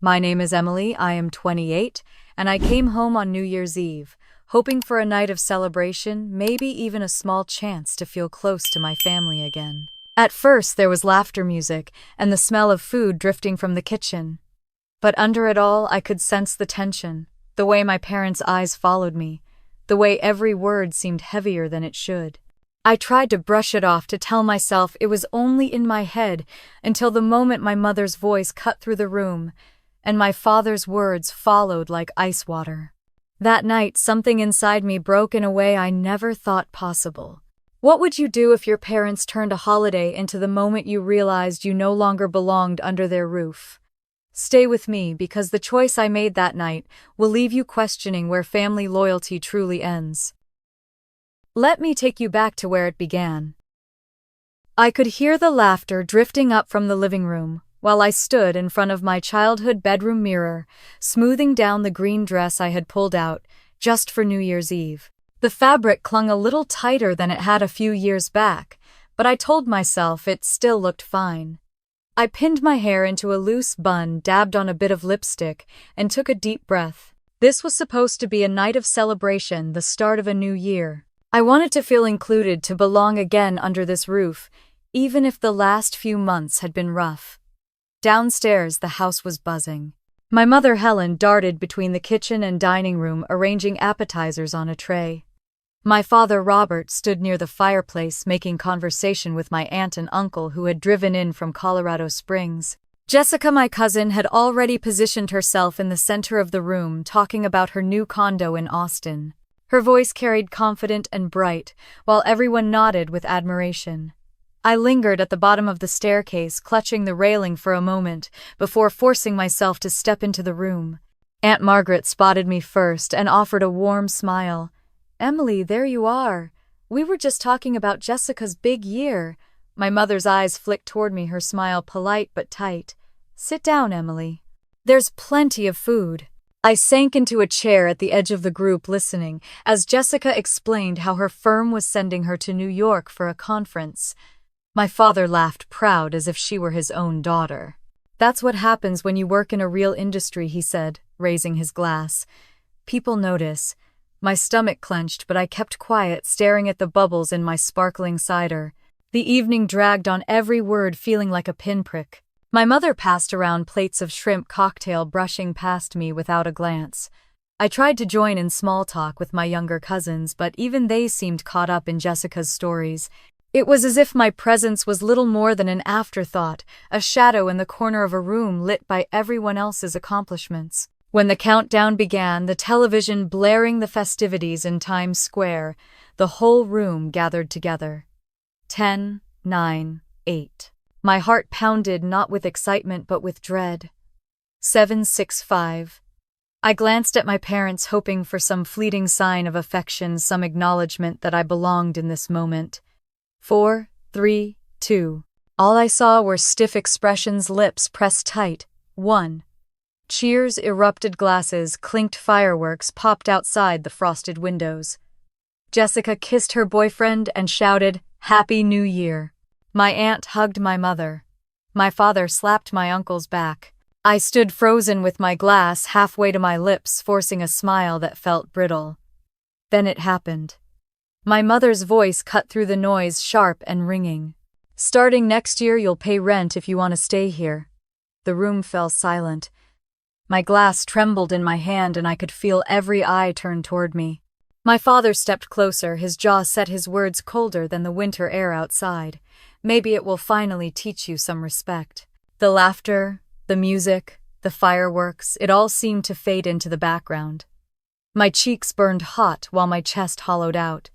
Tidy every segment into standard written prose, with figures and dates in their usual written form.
My name is Emily, I am 28, and I came home on New Year's Eve, hoping for a night of celebration, maybe even a small chance to feel close to my family again. At first, there was laughter music and the smell of food drifting from the kitchen. But under it all, I could sense the tension, the way my parents' eyes followed me, the way every word seemed heavier than it should. I tried to brush it off, to tell myself it was only in my head, until the moment my mother's voice cut through the room, and my father's words followed like ice water. That night, something inside me broke in a way I never thought possible. What would you do if your parents turned a holiday into the moment you realized you no longer belonged under their roof? Stay with me, because the choice I made that night will leave you questioning where family loyalty truly ends. Let me take you back to where it began. I could hear the laughter drifting up from the living room, while I stood in front of my childhood bedroom mirror, smoothing down the green dress I had pulled out just for New Year's Eve. The fabric clung a little tighter than it had a few years back, but I told myself it still looked fine. I pinned my hair into a loose bun, dabbed on a bit of lipstick, and took a deep breath. This was supposed to be a night of celebration, the start of a new year. I wanted to feel included, to belong again under this roof, even if the last few months had been rough. Downstairs, the house was buzzing. My mother, Helen, darted between the kitchen and dining room, arranging appetizers on a tray. My father, Robert, stood near the fireplace, making conversation with my aunt and uncle who had driven in from Colorado Springs. Jessica, my cousin, had already positioned herself in the center of the room, talking about her new condo in Austin. Her voice carried confident and bright, while everyone nodded with admiration. I lingered at the bottom of the staircase, clutching the railing for a moment, before forcing myself to step into the room. Aunt Margaret spotted me first and offered a warm smile. "Emily, there you are. We were just talking about Jessica's big year." My mother's eyes flicked toward me, her smile polite but tight. "Sit down, Emily. There's plenty of food." I sank into a chair at the edge of the group, listening, as Jessica explained how her firm was sending her to New York for a conference. My father laughed, proud, as if she were his own daughter. "That's what happens when you work in a real industry," he said, raising his glass. "People notice." My stomach clenched, but I kept quiet, staring at the bubbles in my sparkling cider. The evening dragged on, every word feeling like a pinprick. My mother passed around plates of shrimp cocktail, brushing past me without a glance. I tried to join in small talk with my younger cousins, but even they seemed caught up in Jessica's stories. It was as if my presence was little more than an afterthought, a shadow in the corner of a room lit by everyone else's accomplishments. When the countdown began, the television blaring the festivities in Times Square, the whole room gathered together. 10, 9, 8. My heart pounded, not with excitement but with dread. 7, 6, 5. I glanced at my parents, hoping for some fleeting sign of affection, some acknowledgement that I belonged in this moment. 4, 3, 2. All I saw were stiff expressions, lips pressed tight. 1. Cheers erupted, glasses clinked, fireworks popped outside the frosted windows. Jessica kissed her boyfriend and shouted, "Happy New Year." My aunt hugged my mother. My father slapped my uncle's back. I stood frozen with my glass halfway to my lips, forcing a smile that felt brittle. Then it happened. My mother's voice cut through the noise, sharp and ringing. "Starting next year, you'll pay rent if you want to stay here." The room fell silent. My glass trembled in my hand, and I could feel every eye turn toward me. My father stepped closer, his jaw set, his words colder than the winter air outside. "Maybe it will finally teach you some respect." The laughter, the music, the fireworks, it all seemed to fade into the background. My cheeks burned hot while my chest hollowed out.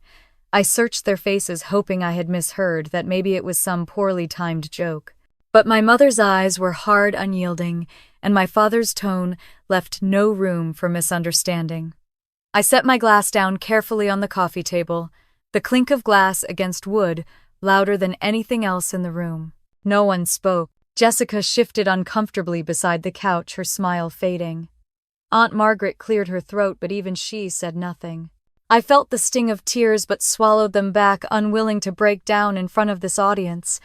I searched their faces, hoping I had misheard, that maybe it was some poorly timed joke. But my mother's eyes were hard, unyielding, and my father's tone left no room for misunderstanding. I set my glass down carefully on the coffee table, the clink of glass against wood louder than anything else in the room. No one spoke. Jessica shifted uncomfortably beside the couch, her smile fading. Aunt Margaret cleared her throat, but even she said nothing. I felt the sting of tears but swallowed them back, unwilling to break down in front of this audience.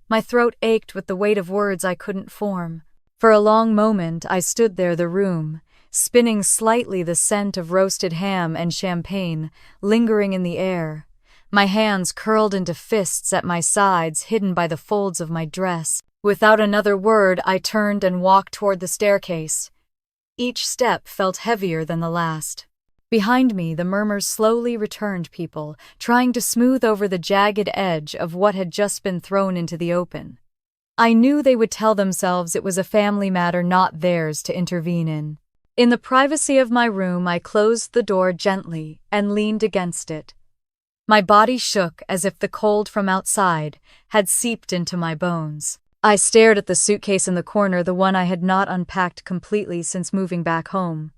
My throat ached with the weight of words I couldn't form. For a long moment, I stood there the room, spinning slightly, the scent of roasted ham and champagne lingering in the air. My hands curled into fists at my sides, hidden by the folds of my dress. Without another word, I turned and walked toward the staircase. Each step felt heavier than the last. Behind me, the murmurs slowly returned, people trying to smooth over the jagged edge of what had just been thrown into the open. I knew they would tell themselves it was a family matter, not theirs to intervene in. In the privacy of my room, I closed the door gently and leaned against it. My body shook as if the cold from outside had seeped into my bones. I stared at the suitcase in the corner, the one I had not unpacked completely since moving back home.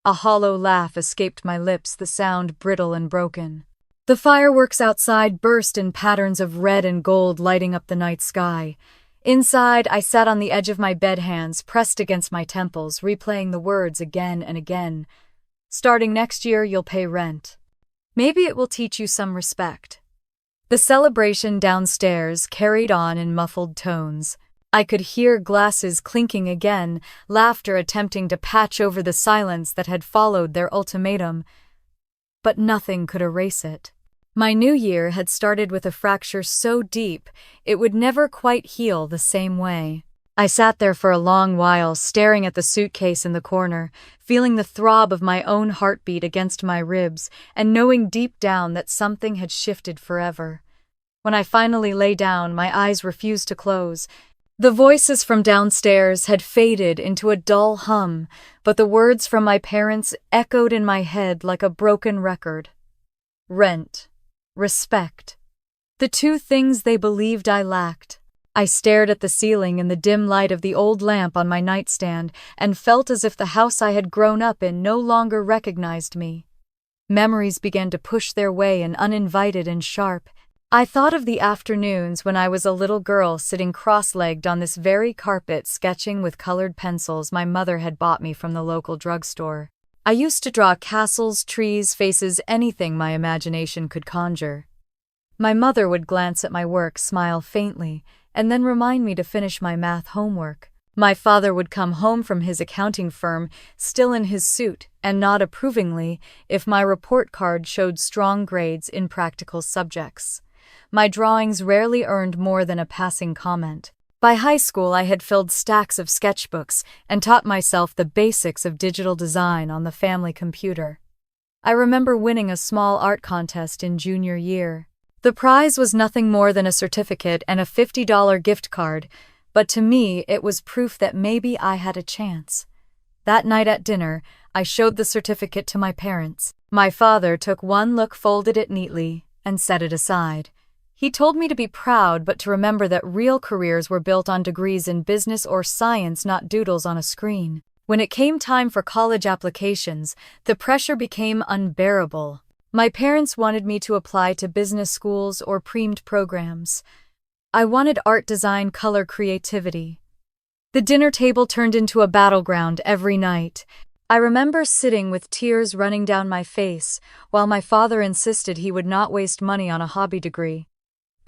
A hollow laugh escaped my lips, the sound brittle and broken. The fireworks outside burst in patterns of red and gold, lighting up the night sky. Inside, I sat on the edge of my bed, hands pressed against my temples, replaying the words again and again. Starting next year, you'll pay rent. Maybe it will teach you some respect. The celebration downstairs carried on in muffled tones. I could hear glasses clinking again, laughter attempting to patch over the silence that had followed their ultimatum. But nothing could erase it. My new year had started with a fracture so deep it would never quite heal the same way. I sat there for a long while, staring at the suitcase in the corner, feeling the throb of my own heartbeat against my ribs, and knowing deep down that something had shifted forever. When I finally lay down, my eyes refused to close. The voices from downstairs had faded into a dull hum, but the words from my parents echoed in my head like a broken record. Rent. Respect. The two things they believed I lacked. I stared at the ceiling in the dim light of the old lamp on my nightstand and felt as if the house I had grown up in no longer recognized me. Memories began to push their way in, uninvited and sharp. I thought of the afternoons when I was a little girl sitting cross-legged on this very carpet, sketching with colored pencils my mother had bought me from the local drugstore. I used to draw castles, trees, faces, anything my imagination could conjure. My mother would glance at my work, smile faintly, and then remind me to finish my math homework. My father would come home from his accounting firm, still in his suit, and nod approvingly if my report card showed strong grades in practical subjects. My drawings rarely earned more than a passing comment. By high school, I had filled stacks of sketchbooks and taught myself the basics of digital design on the family computer. I remember winning a small art contest in junior year. The prize was nothing more than a certificate and a $50 gift card, but to me it was proof that maybe I had a chance. That night at dinner, I showed the certificate to my parents. My father took one look, folded it neatly, and set it aside. He told me to be proud, but to remember that real careers were built on degrees in business or science, not doodles on a screen. When it came time for college applications, the pressure became unbearable. My parents wanted me to apply to business schools or premed programs. I wanted art, design, color, creativity. The dinner table turned into a battleground every night. I remember sitting with tears running down my face while my father insisted he would not waste money on a hobby degree.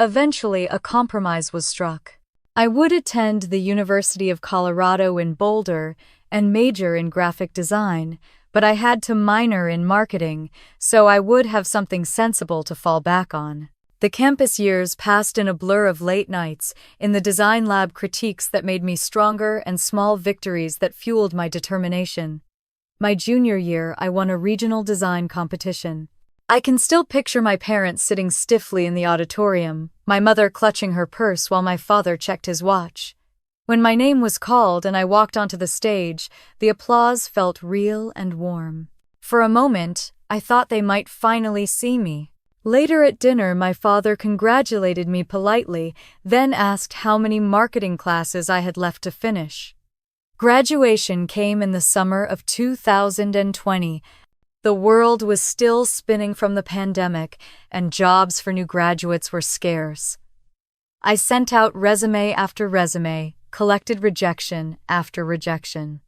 Eventually, a compromise was struck. I would attend the University of Colorado in Boulder and major in graphic design, but I had to minor in marketing, so I would have something sensible to fall back on. The campus years passed in a blur of late nights, in the design lab critiques that made me stronger and small victories that fueled my determination. My junior year, I won a regional design competition. I can still picture my parents sitting stiffly in the auditorium, my mother clutching her purse while my father checked his watch. When my name was called and I walked onto the stage, the applause felt real and warm. For a moment, I thought they might finally see me. Later at dinner, my father congratulated me politely, then asked how many marketing classes I had left to finish. Graduation came in the summer of 2020. The world was still spinning from the pandemic, and jobs for new graduates were scarce. I sent out resume after resume, collected rejection after rejection.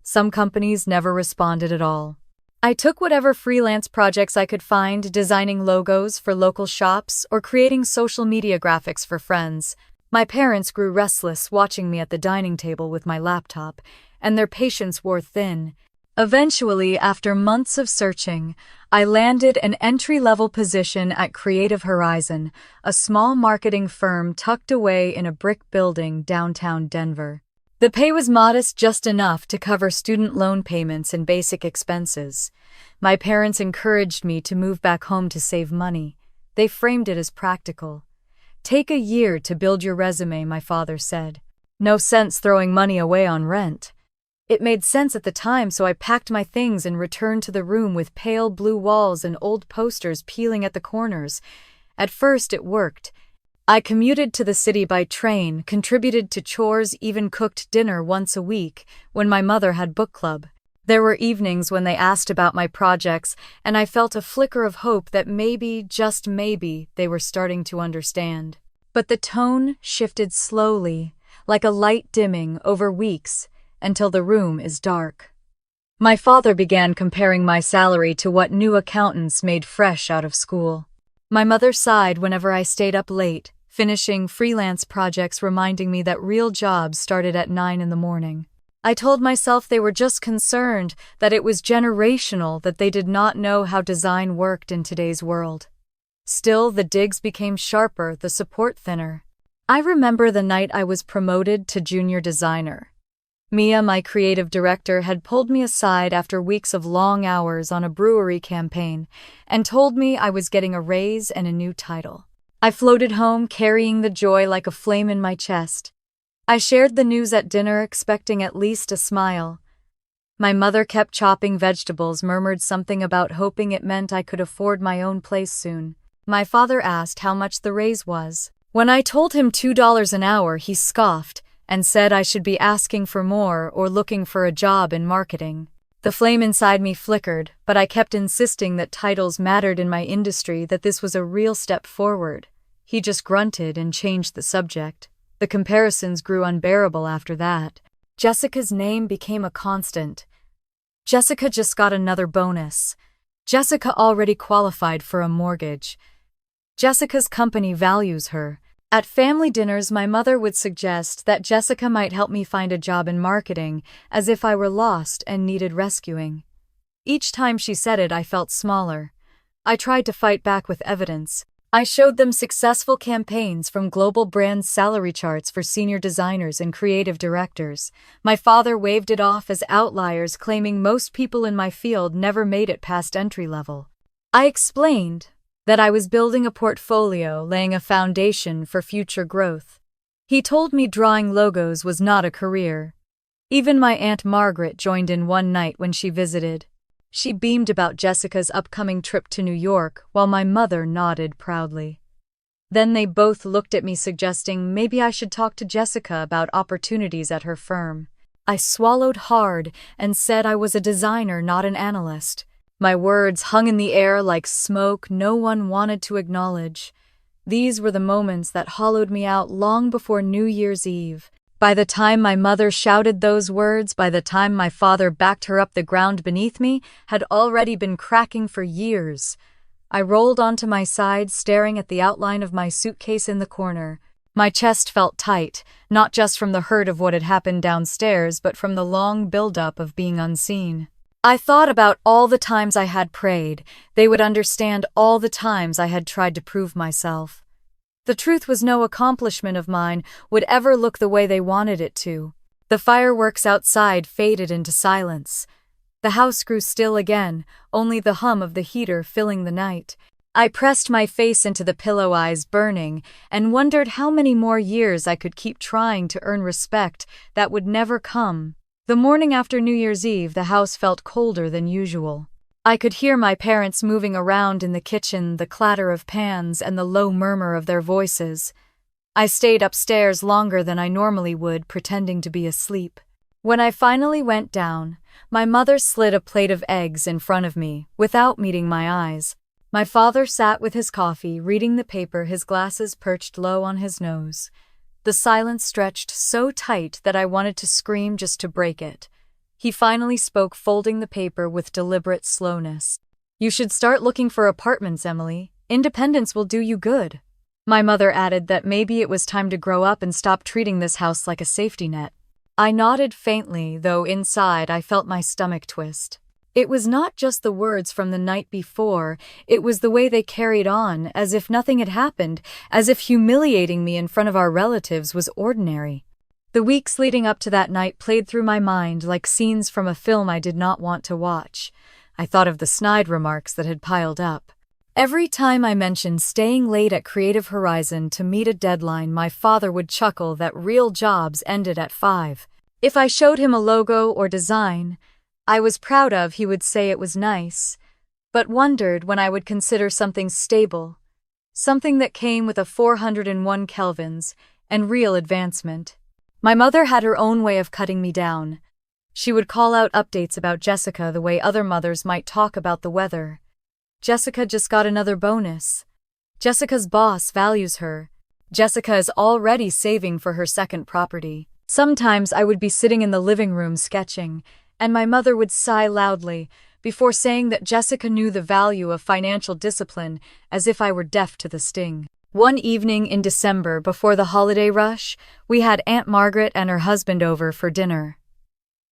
Some companies never responded at all. I took whatever freelance projects I could find, designing logos for local shops or creating social media graphics for friends. My parents grew restless watching me at the dining table with my laptop, and their patience wore thin. Eventually, after months of searching, I landed an entry-level position at Creative Horizon, a small marketing firm tucked away in a brick building downtown Denver. The pay was modest, just enough to cover student loan payments and basic expenses. My parents encouraged me to move back home to save money. They framed it as practical. "Take a year to build your resume," my father said. No sense throwing money away on rent. It made sense at the time, so I packed my things and returned to the room with pale blue walls and old posters peeling at the corners. At first, it worked. I commuted to the city by train, contributed to chores, even cooked dinner once a week when my mother had book club. There were evenings when they asked about my projects, and I felt a flicker of hope that maybe, just maybe, they were starting to understand. But the tone shifted slowly, like a light dimming over weeks, until the room is dark. My father began comparing my salary to what new accountants made fresh out of school. My mother sighed whenever I stayed up late, finishing freelance projects, reminding me that real jobs started at 9 in the morning. I told myself they were just concerned, that it was generational, that they did not know how design worked in today's world. Still, the digs became sharper, the support thinner. I remember the night I was promoted to junior designer. Mia, my creative director, had pulled me aside after weeks of long hours on a brewery campaign and told me I was getting a raise and a new title. I floated home, carrying the joy like a flame in my chest. I shared the news at dinner, expecting at least a smile. My mother kept chopping vegetables, murmured something about hoping it meant I could afford my own place soon. My father asked how much the raise was. When I told him $2 an hour, he scoffed and said I should be asking for more or looking for a job in marketing. The flame inside me flickered, but I kept insisting that titles mattered in my industry, that this was a real step forward. He just grunted and changed the subject. The comparisons grew unbearable after that. Jessica's name became a constant. Jessica just got another bonus. Jessica already qualified for a mortgage. Jessica's company values her. At family dinners, my mother would suggest that Jessica might help me find a job in marketing, as if I were lost and needed rescuing. Each time she said it, I felt smaller. I tried to fight back with evidence. I showed them successful campaigns from global brands' salary charts for senior designers and creative directors. My father waved it off as outliers, claiming most people in my field never made it past entry level. I explained that I was building a portfolio, laying a foundation for future growth. He told me drawing logos was not a career. Even my Aunt Margaret joined in one night when she visited. She beamed about Jessica's upcoming trip to New York, while my mother nodded proudly. Then they both looked at me, suggesting maybe I should talk to Jessica about opportunities at her firm. I swallowed hard and said I was a designer, not an analyst. My words hung in the air like smoke no one wanted to acknowledge. These were the moments that hollowed me out long before New Year's Eve. By the time my mother shouted those words, by the time my father backed her up, the ground beneath me had already been cracking for years. I rolled onto my side, staring at the outline of my suitcase in the corner. My chest felt tight, not just from the hurt of what had happened downstairs, but from the long buildup of being unseen. I thought about all the times I had prayed they would understand, all the times I had tried to prove myself. The truth was, no accomplishment of mine would ever look the way they wanted it to. The fireworks outside faded into silence. The house grew still again, only the hum of the heater filling the night. I pressed my face into the pillow, eyes burning, and wondered how many more years I could keep trying to earn respect that would never come. The morning after New Year's Eve, the house felt colder than usual. I could hear my parents moving around in the kitchen, the clatter of pans and the low murmur of their voices. I stayed upstairs longer than I normally would, pretending to be asleep. When I finally went down, my mother slid a plate of eggs in front of me, without meeting my eyes. My father sat with his coffee, reading the paper, his glasses perched low on his nose. The silence stretched so tight that I wanted to scream just to break it. He finally spoke, folding the paper with deliberate slowness. "You should start looking for apartments, Emily. Independence will do you good." My mother added that maybe it was time to grow up and stop treating this house like a safety net. I nodded faintly, though inside I felt my stomach twist. It was not just the words from the night before, it was the way they carried on, as if nothing had happened, as if humiliating me in front of our relatives was ordinary. The weeks leading up to that night played through my mind like scenes from a film I did not want to watch. I thought of the snide remarks that had piled up. Every time I mentioned staying late at Creative Horizon to meet a deadline, my father would chuckle that real jobs ended at 5. If I showed him a logo or design I was proud of, he would say it was nice, but wondered when I would consider something stable, something that came with a 401 kelvins and real advancement. My mother had her own way of cutting me down. She would call out updates about Jessica the way other mothers might talk about the weather. Jessica just got another bonus. Jessica's boss values her. Jessica is already saving for her second property. Sometimes I would be sitting in the living room sketching, and my mother would sigh loudly before saying that Jessica knew the value of financial discipline, as if I were deaf to the sting. One evening in December before the holiday rush, we had Aunt Margaret and her husband over for dinner.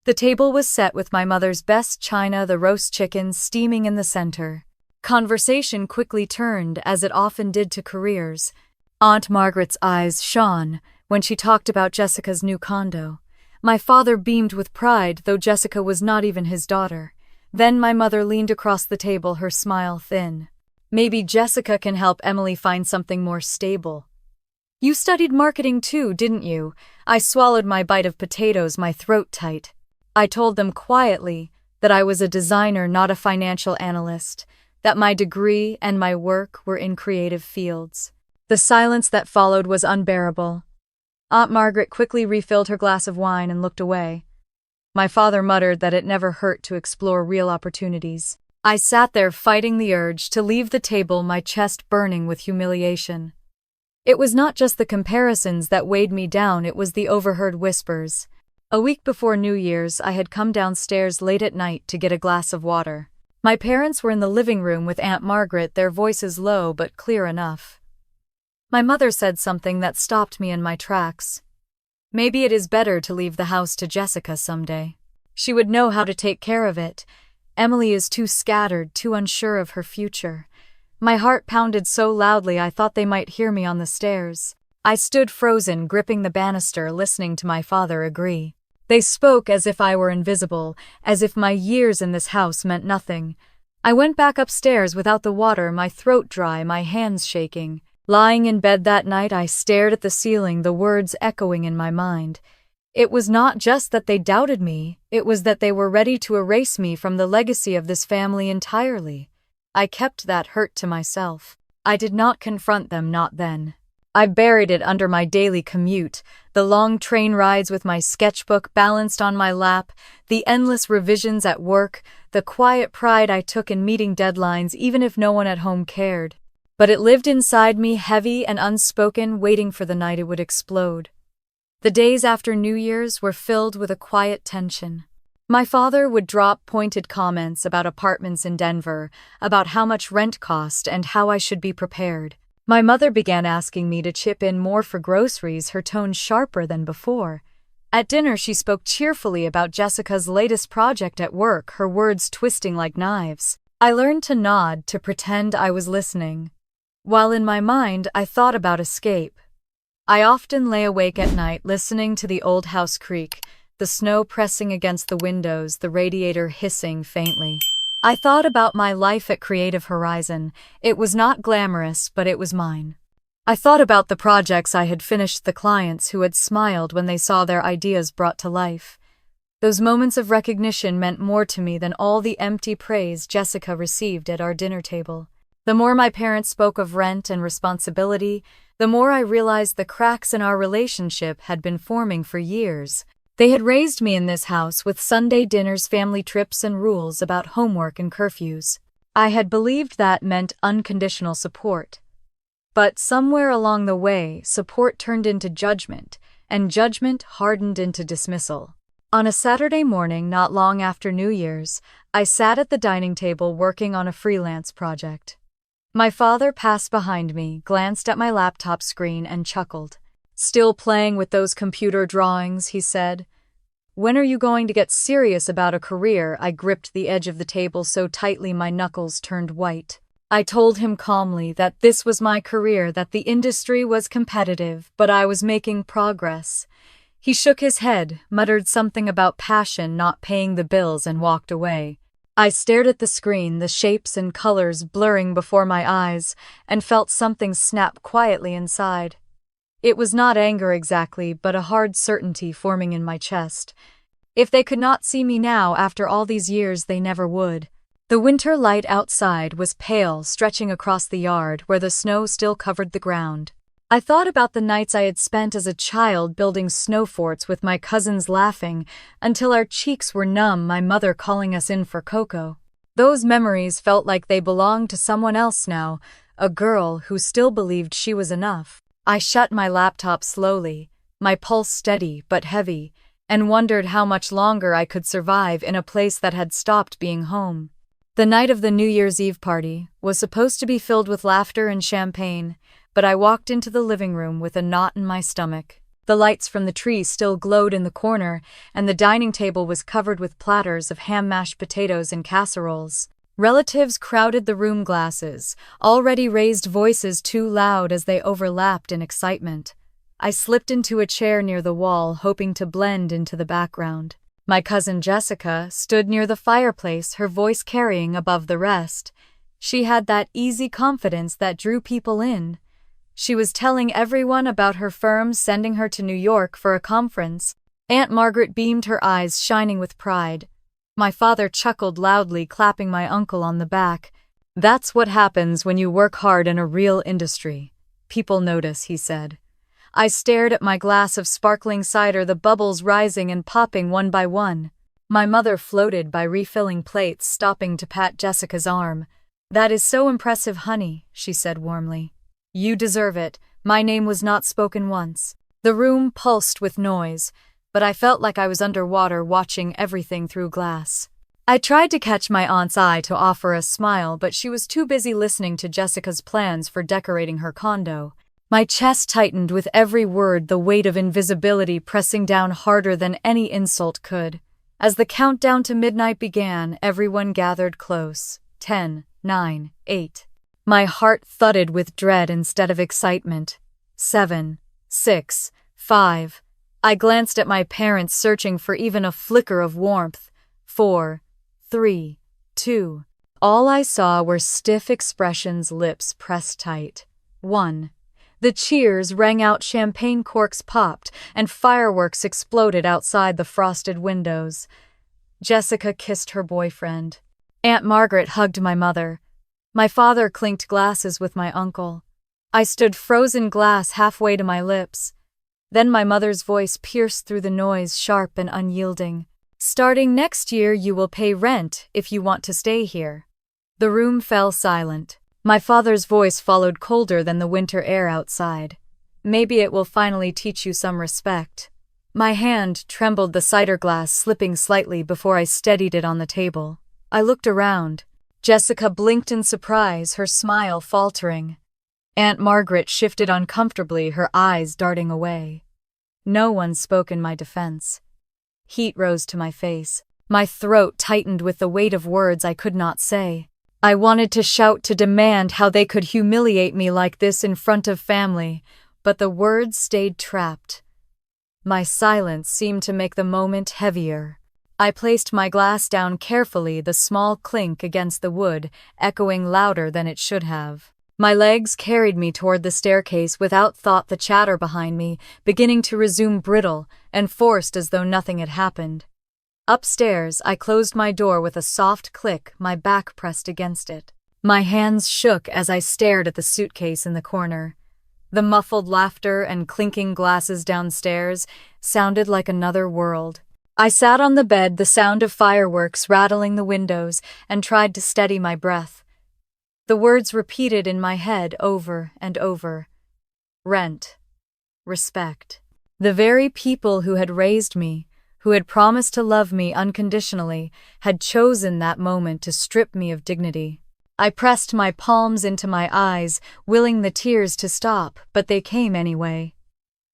The table was set with my mother's best china, the roast chicken steaming in the center. Conversation quickly turned, as it often did, to careers. Aunt Margaret's eyes shone when she talked about Jessica's new condo. My father beamed with pride, though Jessica was not even his daughter. Then my mother leaned across the table, her smile thin. Maybe Jessica can help Emily find something more stable. You studied marketing too, didn't you? I swallowed my bite of potatoes, my throat tight. I told them quietly that I was a designer, not a financial analyst, that my degree and my work were in creative fields. The silence that followed was unbearable. Aunt Margaret quickly refilled her glass of wine and looked away. My father muttered that it never hurt to explore real opportunities. I sat there fighting the urge to leave the table, my chest burning with humiliation. It was not just the comparisons that weighed me down, it was the overheard whispers. A week before New Year's, I had come downstairs late at night to get a glass of water. My parents were in the living room with Aunt Margaret, their voices low but clear enough. My mother said something that stopped me in my tracks. Maybe it is better to leave the house to Jessica someday. She would know how to take care of it. Emily is too scattered, too unsure of her future. My heart pounded so loudly I thought they might hear me on the stairs. I stood frozen, gripping the banister, listening to my father agree. They spoke as if I were invisible, as if my years in this house meant nothing. I went back upstairs without the water, my throat dry, my hands shaking. Lying in bed that night, I stared at the ceiling, the words echoing in my mind. It was not just that they doubted me, it was that they were ready to erase me from the legacy of this family entirely. I kept that hurt to myself. I did not confront them, not then. I buried it under my daily commute, the long train rides with my sketchbook balanced on my lap, the endless revisions at work, the quiet pride I took in meeting deadlines even if no one at home cared. But it lived inside me, heavy and unspoken, waiting for the night it would explode. The days after New Year's were filled with a quiet tension. My father would drop pointed comments about apartments in Denver, about how much rent cost and how I should be prepared. My mother began asking me to chip in more for groceries, her tone sharper than before. At dinner, she spoke cheerfully about Jessica's latest project at work, her words twisting like knives. I learned to nod, to pretend I was listening. While in my mind, I thought about escape. I often lay awake at night listening to the old house creak, the snow pressing against the windows, the radiator hissing faintly. I thought about my life at Creative Horizon. It was not glamorous, but it was mine. I thought about the projects I had finished, the clients who had smiled when they saw their ideas brought to life. Those moments of recognition meant more to me than all the empty praise Jessica received at our dinner table. The more my parents spoke of rent and responsibility, the more I realized the cracks in our relationship had been forming for years. They had raised me in this house with Sunday dinners, family trips, and rules about homework and curfews. I had believed that meant unconditional support. But somewhere along the way, support turned into judgment, and judgment hardened into dismissal. On a Saturday morning, not long after New Year's, I sat at the dining table working on a freelance project. My father passed behind me, glanced at my laptop screen, and chuckled. "Still playing with those computer drawings," he said. "When are you going to get serious about a career?" I gripped the edge of the table so tightly my knuckles turned white. I told him calmly that this was my career, that the industry was competitive, but I was making progress. He shook his head, muttered something about passion not paying the bills, and walked away. I stared at the screen, the shapes and colors blurring before my eyes, and felt something snap quietly inside. It was not anger exactly, but a hard certainty forming in my chest. If they could not see me now, after all these years, they never would. The winter light outside was pale, stretching across the yard where the snow still covered the ground. I thought about the nights I had spent as a child building snow forts with my cousins, laughing until our cheeks were numb, my mother calling us in for cocoa. Those memories felt like they belonged to someone else now, a girl who still believed she was enough. I shut my laptop slowly, my pulse steady but heavy, and wondered how much longer I could survive in a place that had stopped being home. The night of the New Year's Eve party was supposed to be filled with laughter and champagne, but I walked into the living room with a knot in my stomach. The lights from the tree still glowed in the corner, and the dining table was covered with platters of ham, mashed potatoes, and casseroles. Relatives crowded the room, glasses, already raised voices too loud as they overlapped in excitement. I slipped into a chair near the wall, hoping to blend into the background. My cousin Jessica stood near the fireplace, her voice carrying above the rest. She had that easy confidence that drew people in. She was telling everyone about her firm sending her to New York for a conference. Aunt Margaret beamed, her eyes shining with pride. My father chuckled loudly, clapping my uncle on the back. "That's what happens when you work hard in a real industry. People notice," he said. I stared at my glass of sparkling cider, the bubbles rising and popping one by one. My mother floated by, refilling plates, stopping to pat Jessica's arm. "That is so impressive, honey," she said warmly. "You deserve it." My name was not spoken once. The room pulsed with noise, but I felt like I was underwater, watching everything through glass. I tried to catch my aunt's eye to offer a smile, but she was too busy listening to Jessica's plans for decorating her condo. My chest tightened with every word, the weight of invisibility pressing down harder than any insult could. As the countdown to midnight began, everyone gathered close. 10, 9, 8. My heart thudded with dread instead of excitement. 7, 6, 5. I glanced at my parents, searching for even a flicker of warmth. 4, 3, 2. All I saw were stiff expressions, lips pressed tight. 1. The cheers rang out, champagne corks popped, and fireworks exploded outside the frosted windows. Jessica kissed her boyfriend. Aunt Margaret hugged my mother. My father clinked glasses with my uncle. I stood frozen, glass halfway to my lips. Then my mother's voice pierced through the noise, sharp and unyielding. "Starting next year, you will pay rent if you want to stay here." The room fell silent. My father's voice followed, colder than the winter air outside. "Maybe it will finally teach you some respect." My hand trembled, the cider glass slipping slightly before I steadied it on the table. I looked around. Jessica blinked in surprise, her smile faltering. Aunt Margaret shifted uncomfortably, her eyes darting away. No one spoke in my defense. Heat rose to my face. My throat tightened with the weight of words I could not say. I wanted to shout, to demand how they could humiliate me like this in front of family, but the words stayed trapped. My silence seemed to make the moment heavier. I placed my glass down carefully, the small clink against the wood echoing louder than it should have. My legs carried me toward the staircase without thought, the chatter behind me beginning to resume, brittle and forced as though nothing had happened. Upstairs, I closed my door with a soft click, my back pressed against it. My hands shook as I stared at the suitcase in the corner. The muffled laughter and clinking glasses downstairs sounded like another world. I sat on the bed, the sound of fireworks rattling the windows, and tried to steady my breath. The words repeated in my head over and over. Rent. Respect. The very people who had raised me, who had promised to love me unconditionally, had chosen that moment to strip me of dignity. I pressed my palms into my eyes, willing the tears to stop, but they came anyway.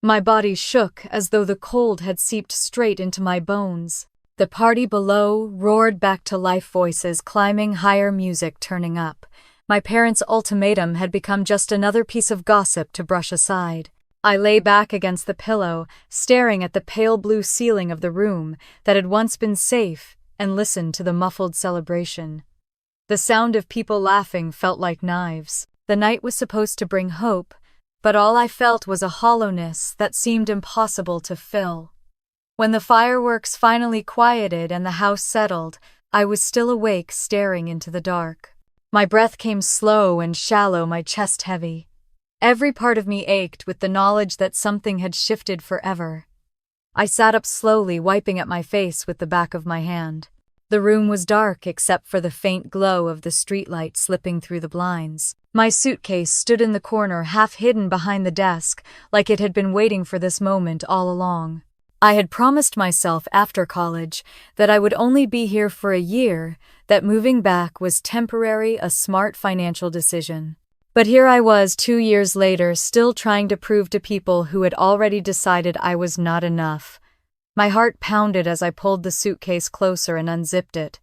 My body shook as though the cold had seeped straight into my bones. The party below roared back to life, voices climbing higher, music turning up. My parents' ultimatum had become just another piece of gossip to brush aside. I lay back against the pillow, staring at the pale blue ceiling of the room that had once been safe, and listened to the muffled celebration. The sound of people laughing felt like knives. The night was supposed to bring hope, but all I felt was a hollowness that seemed impossible to fill. When the fireworks finally quieted and the house settled, I was still awake, staring into the dark. My breath came slow and shallow, my chest heavy. Every part of me ached with the knowledge that something had shifted forever. I sat up slowly, wiping at my face with the back of my hand. The room was dark except for the faint glow of the streetlight slipping through the blinds. My suitcase stood in the corner, half hidden behind the desk, like it had been waiting for this moment all along. I had promised myself after college that I would only be here for a year, that moving back was temporary, a smart financial decision. But here I was 2 years later, still trying to prove to people who had already decided I was not enough. My heart pounded as I pulled the suitcase closer and unzipped it.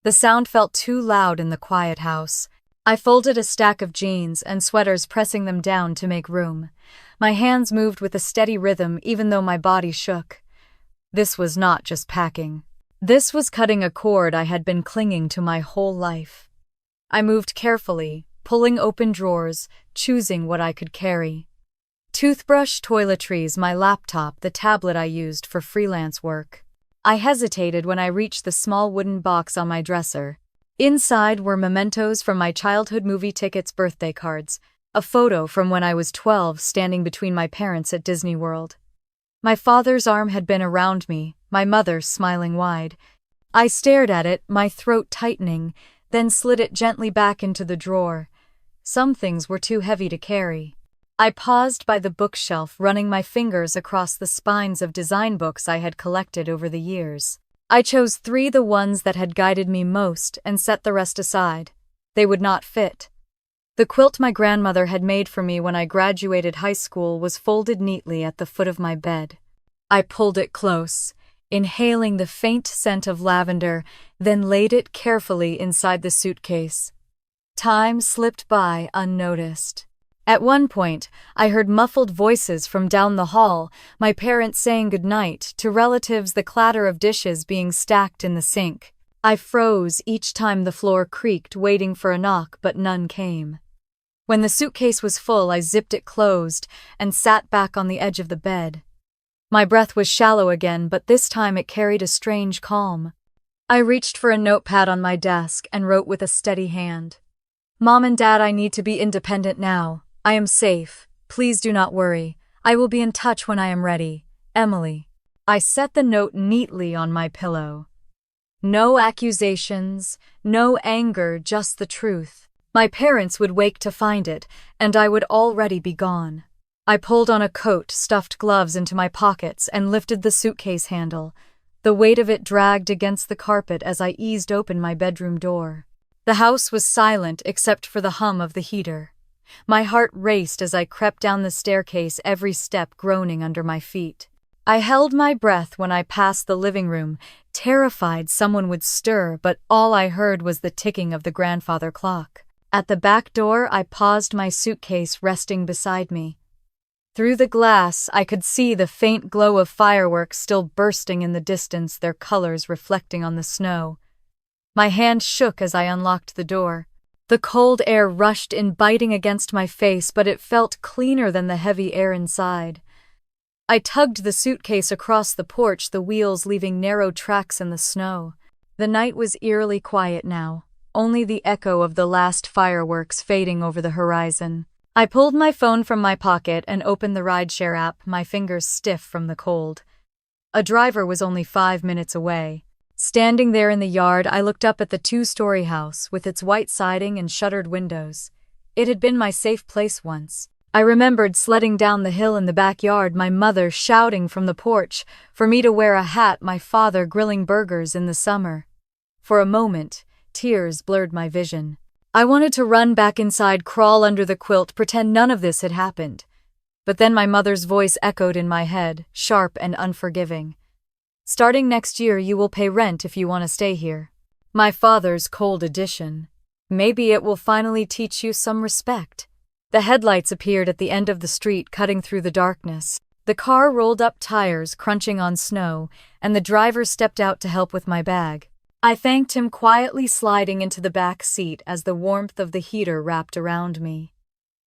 The sound felt too loud in the quiet house. I folded a stack of jeans and sweaters, pressing them down to make room. My hands moved with a steady rhythm even though my body shook. This was not just packing. This was cutting a cord I had been clinging to my whole life. I moved carefully, pulling open drawers, choosing what I could carry. Toothbrush, toiletries, my laptop, the tablet I used for freelance work. I hesitated when I reached the small wooden box on my dresser. Inside were mementos from my childhood, movie tickets, birthday cards, a photo from when I was 12 standing between my parents at Disney World. My father's arm had been around me, my mother smiling wide. I stared at it, my throat tightening, then slid it gently back into the drawer. Some things were too heavy to carry. I paused by the bookshelf, running my fingers across the spines of design books I had collected over the years. I chose 3, the ones that had guided me most, and set the rest aside. They would not fit. The quilt my grandmother had made for me when I graduated high school was folded neatly at the foot of my bed. I pulled it close, inhaling the faint scent of lavender, then laid it carefully inside the suitcase. Time slipped by unnoticed. At one point, I heard muffled voices from down the hall, my parents saying goodnight, to relatives, the clatter of dishes being stacked in the sink. I froze each time the floor creaked, waiting for a knock, but none came. When the suitcase was full, I zipped it closed and sat back on the edge of the bed. My breath was shallow again, but this time it carried a strange calm. I reached for a notepad on my desk and wrote with a steady hand. Mom and Dad, I need to be independent now. I am safe. Please do not worry. I will be in touch when I am ready. Emily. I set the note neatly on my pillow. No accusations, no anger, just the truth. My parents would wake to find it, and I would already be gone. I pulled on a coat, stuffed gloves into my pockets, and lifted the suitcase handle. The weight of it dragged against the carpet as I eased open my bedroom door. The house was silent except for the hum of the heater. My heart raced as I crept down the staircase, every step groaning under my feet. I held my breath when I passed the living room, terrified someone would stir, but all I heard was the ticking of the grandfather clock. At the back door, I paused, my suitcase resting beside me. Through the glass, I could see the faint glow of fireworks still bursting in the distance, their colors reflecting on the snow. My hand shook as I unlocked the door. The cold air rushed in, biting against my face, but it felt cleaner than the heavy air inside. I tugged the suitcase across the porch, the wheels leaving narrow tracks in the snow. The night was eerily quiet now, only the echo of the last fireworks fading over the horizon. I pulled my phone from my pocket and opened the rideshare app, my fingers stiff from the cold. A driver was only 5 minutes away. Standing there in the yard, I looked up at the 2-story house with its white siding and shuttered windows. It had been my safe place once. I remembered sledding down the hill in the backyard, my mother shouting from the porch for me to wear a hat, my father grilling burgers in the summer. For a moment, tears blurred my vision. I wanted to run back inside, crawl under the quilt, pretend none of this had happened. But then my mother's voice echoed in my head, sharp and unforgiving. Starting next year, you will pay rent if you want to stay here. My father's cold addition. Maybe it will finally teach you some respect. The headlights appeared at the end of the street, cutting through the darkness. The car rolled up, tires crunching on snow, and the driver stepped out to help with my bag. I thanked him, quietly sliding into the back seat as the warmth of the heater wrapped around me.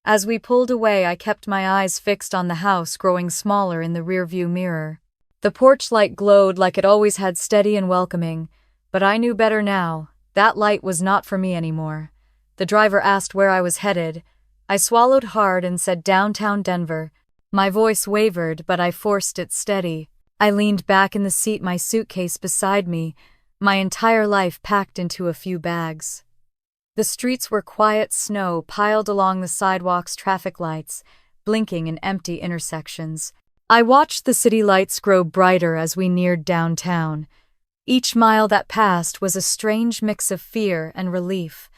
As we pulled away, I kept my eyes fixed on the house growing smaller in the rearview mirror. The porch light glowed like it always had, steady and welcoming, but I knew better now. That light was not for me anymore. The driver asked where I was headed. I swallowed hard and said downtown Denver. My voice wavered, but I forced it steady. I leaned back in the seat, my suitcase beside me, my entire life packed into a few bags. The streets were quiet, snow piled along the sidewalks, traffic lights blinking in empty intersections. I watched the city lights grow brighter as we neared downtown. Each mile that passed was a strange mix of fear and relief,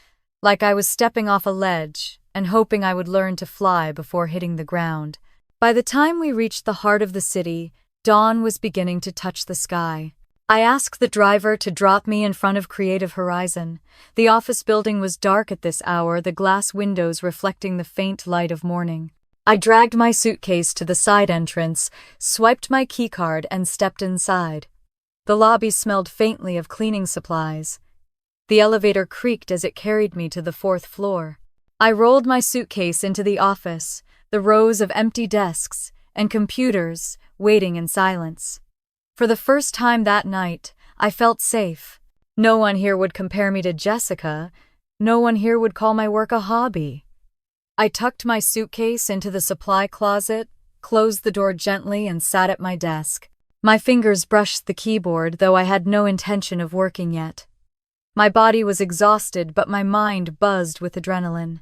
like I was stepping off a ledge and hoping I would learn to fly before hitting the ground. By the time we reached the heart of the city, dawn was beginning to touch the sky. I asked the driver to drop me in front of Creative Horizon. The office building was dark at this hour, the glass windows reflecting the faint light of morning. I dragged my suitcase to the side entrance, swiped my keycard, and stepped inside. The lobby smelled faintly of cleaning supplies. The elevator creaked as it carried me to the 4th floor. I rolled my suitcase into the office, the rows of empty desks and computers waiting in silence. For the first time that night, I felt safe. No one here would compare me to Jessica. No one here would call my work a hobby. I tucked my suitcase into the supply closet, closed the door gently, and sat at my desk. My fingers brushed the keyboard, though I had no intention of working yet. My body was exhausted, but my mind buzzed with adrenaline.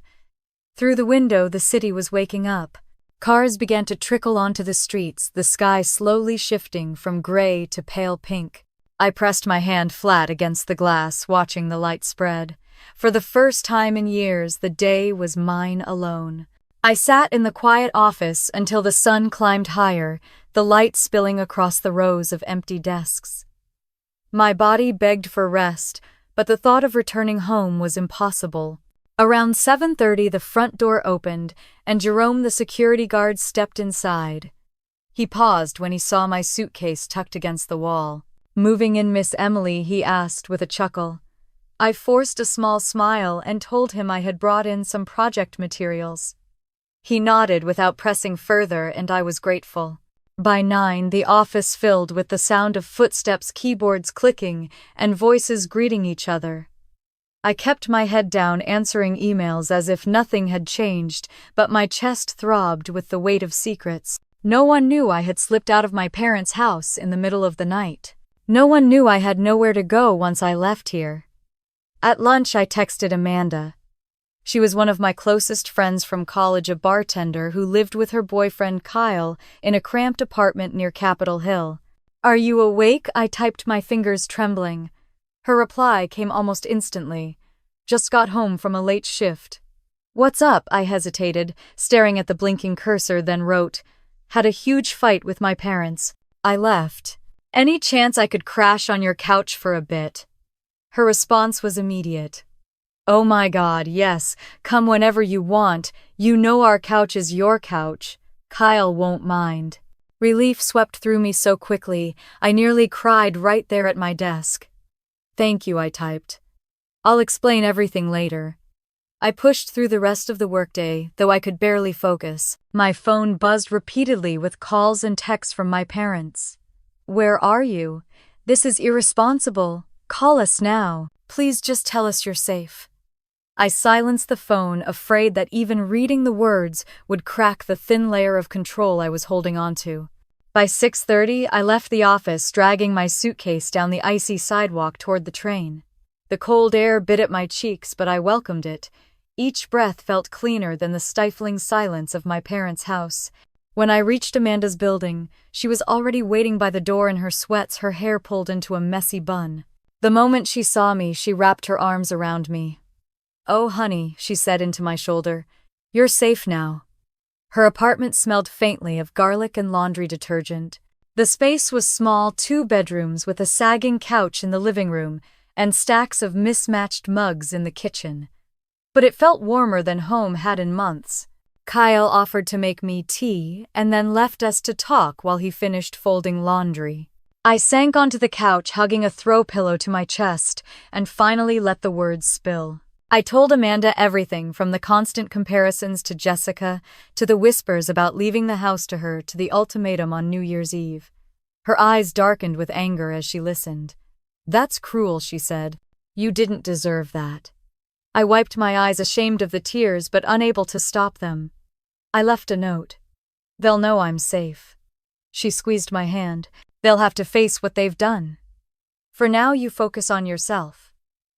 Through the window, the city was waking up. Cars began to trickle onto the streets, the sky slowly shifting from gray to pale pink. I pressed my hand flat against the glass, watching the light spread. For the first time in years, the day was mine alone. I sat in the quiet office until the sun climbed higher, the light spilling across the rows of empty desks. My body begged for rest, but the thought of returning home was impossible. Around 7:30, the front door opened, and Jerome, the security guard, stepped inside. He paused when he saw my suitcase tucked against the wall. "Moving in, Miss Emily?" he asked with a chuckle. I forced a small smile and told him I had brought in some project materials. He nodded without pressing further, and I was grateful. By 9, the office filled with the sound of footsteps, keyboards clicking, and voices greeting each other. I kept my head down, answering emails as if nothing had changed, but my chest throbbed with the weight of secrets. No one knew I had slipped out of my parents' house in the middle of the night. No one knew I had nowhere to go once I left here. At lunch, I texted Amanda. She was one of my closest friends from college, a bartender who lived with her boyfriend Kyle in a cramped apartment near Capitol Hill. "Are you awake?" I typed, my fingers trembling. Her reply came almost instantly. "Just got home from a late shift." "What's up?" I hesitated, staring at the blinking cursor, then wrote, "Had a huge fight with my parents. I left. Any chance I could crash on your couch for a bit?" Her response was immediate. "Oh my God, yes, come whenever you want. You know our couch is your couch. Kyle won't mind." Relief swept through me so quickly, I nearly cried right there at my desk. "Thank you," I typed. "I'll explain everything later." I pushed through the rest of the workday, though I could barely focus. My phone buzzed repeatedly with calls and texts from my parents. "Where are you? This is irresponsible. Call us now. Please just tell us you're safe." I silenced the phone, afraid that even reading the words would crack the thin layer of control I was holding onto. By 6:30, I left the office, dragging my suitcase down the icy sidewalk toward the train. The cold air bit at my cheeks, but I welcomed it. Each breath felt cleaner than the stifling silence of my parents' house. When I reached Amanda's building, she was already waiting by the door in her sweats, her hair pulled into a messy bun. The moment she saw me, she wrapped her arms around me. "Oh, honey," she said into my shoulder. "You're safe now." Her apartment smelled faintly of garlic and laundry detergent. The space was small, 2 bedrooms with a sagging couch in the living room and stacks of mismatched mugs in the kitchen. But it felt warmer than home had in months. Kyle offered to make me tea and then left us to talk while he finished folding laundry. I sank onto the couch, hugging a throw pillow to my chest, and finally let the words spill. I told Amanda everything from the constant comparisons to Jessica, to the whispers about leaving the house to her, to the ultimatum on New Year's Eve. Her eyes darkened with anger as she listened. "That's cruel," she said. "You didn't deserve that." I wiped my eyes, ashamed of the tears but unable to stop them. I left a note. "They'll know I'm safe." She squeezed my hand. "They'll have to face what they've done. For now, you focus on yourself."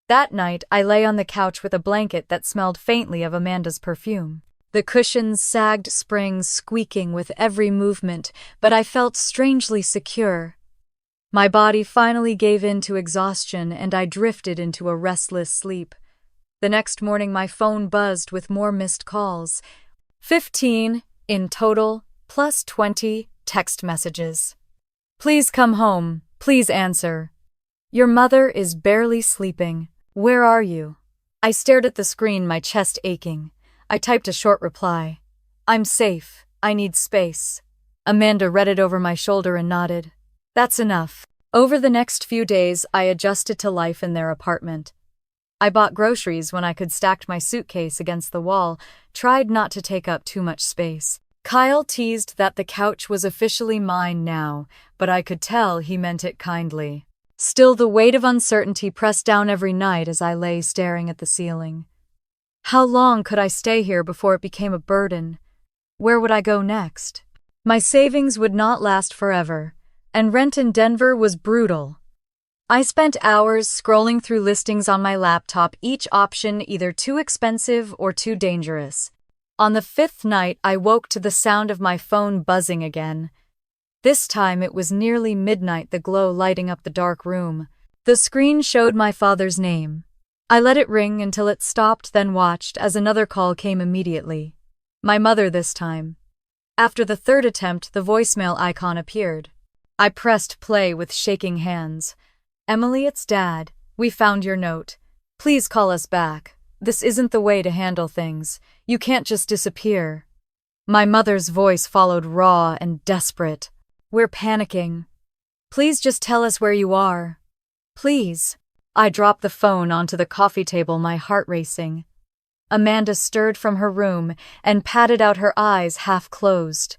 That night, I lay on the couch with a blanket that smelled faintly of Amanda's perfume. The cushions sagged, springs squeaking with every movement, but I felt strangely secure. My body finally gave in to exhaustion, and I drifted into a restless sleep. The next morning, my phone buzzed with more missed calls. 15 in total, plus 20 text messages. "Please come home. Please answer. Your mother is barely sleeping. Where are you?" I stared at the screen, my chest aching. I typed a short reply. "I'm safe. I need space." Amanda read it over my shoulder and nodded. "That's enough." Over the next few days, I adjusted to life in their apartment. I bought groceries when I could, stacked my suitcase against the wall, tried not to take up too much space. Kyle teased that the couch was officially mine now, but I could tell he meant it kindly. Still, the weight of uncertainty pressed down every night as I lay staring at the ceiling. How long could I stay here before it became a burden? Where would I go next? My savings would not last forever, and rent in Denver was brutal. I spent hours scrolling through listings on my laptop, each option either too expensive or too dangerous. On the 5th night, I woke to the sound of my phone buzzing again. This time it was nearly midnight, the glow lighting up the dark room. The screen showed my father's name. I let it ring until it stopped, then watched as another call came immediately. My mother this time. After the 3rd attempt, the voicemail icon appeared. I pressed play with shaking hands. "Emily, it's Dad. We found your note. Please call us back. This isn't the way to handle things. You can't just disappear." My mother's voice followed, raw and desperate. "We're panicking. Please just tell us where you are. Please." I dropped the phone onto the coffee table, my heart racing. Amanda stirred from her room and patted out, her eyes half closed.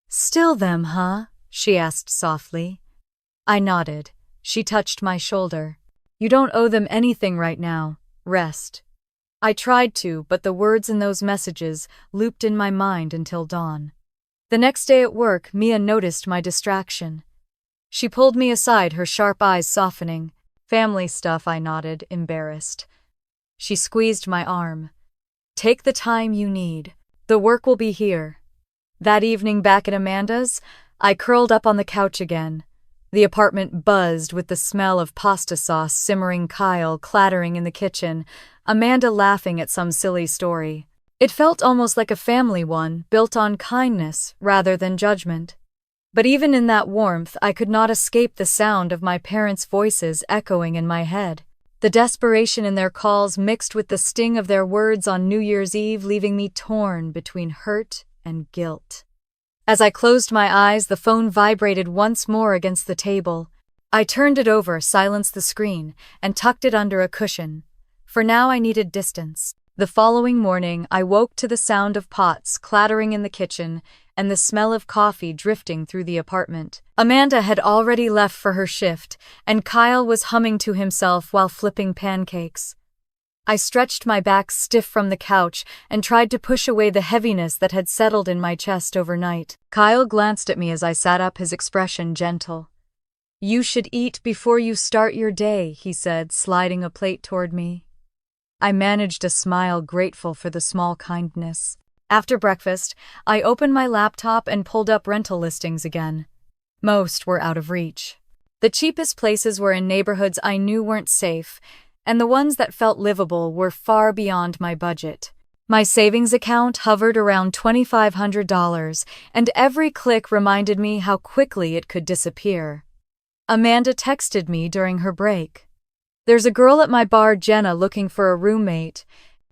"Still them, huh?" she asked softly. I nodded. She touched my shoulder. "You don't owe them anything right now. Rest." I tried to, but the words in those messages looped in my mind until dawn. The next day at work, Mia noticed my distraction. She pulled me aside, her sharp eyes softening. "Family stuff," I nodded, embarrassed. She squeezed my arm. "Take the time you need. The work will be here." That evening back at Amanda's, I curled up on the couch again. The apartment buzzed with the smell of pasta sauce simmering, Kyle clattering in the kitchen, Amanda laughing at some silly story. It felt almost like a family one, built on kindness rather than judgment. But even in that warmth, I could not escape the sound of my parents' voices echoing in my head. The desperation in their calls mixed with the sting of their words on New Year's Eve, leaving me torn between hurt and guilt. As I closed my eyes, the phone vibrated once more against the table. I turned it over, silenced the screen, and tucked it under a cushion. For now I needed distance. The following morning, I woke to the sound of pots clattering in the kitchen and the smell of coffee drifting through the apartment. Amanda had already left for her shift, and Kyle was humming to himself while flipping pancakes. I stretched my back stiff from the couch and tried to push away the heaviness that had settled in my chest overnight. Kyle glanced at me as I sat up, his expression gentle. "You should eat before you start your day," he said, sliding a plate toward me. I managed a smile, grateful for the small kindness. After breakfast, I opened my laptop and pulled up rental listings again. Most were out of reach. The cheapest places were in neighborhoods I knew weren't safe, and the ones that felt livable were far beyond my budget. My savings account hovered around $2,500, and every click reminded me how quickly it could disappear. Amanda texted me during her break. "There's a girl at my bar, Jenna, looking for a roommate.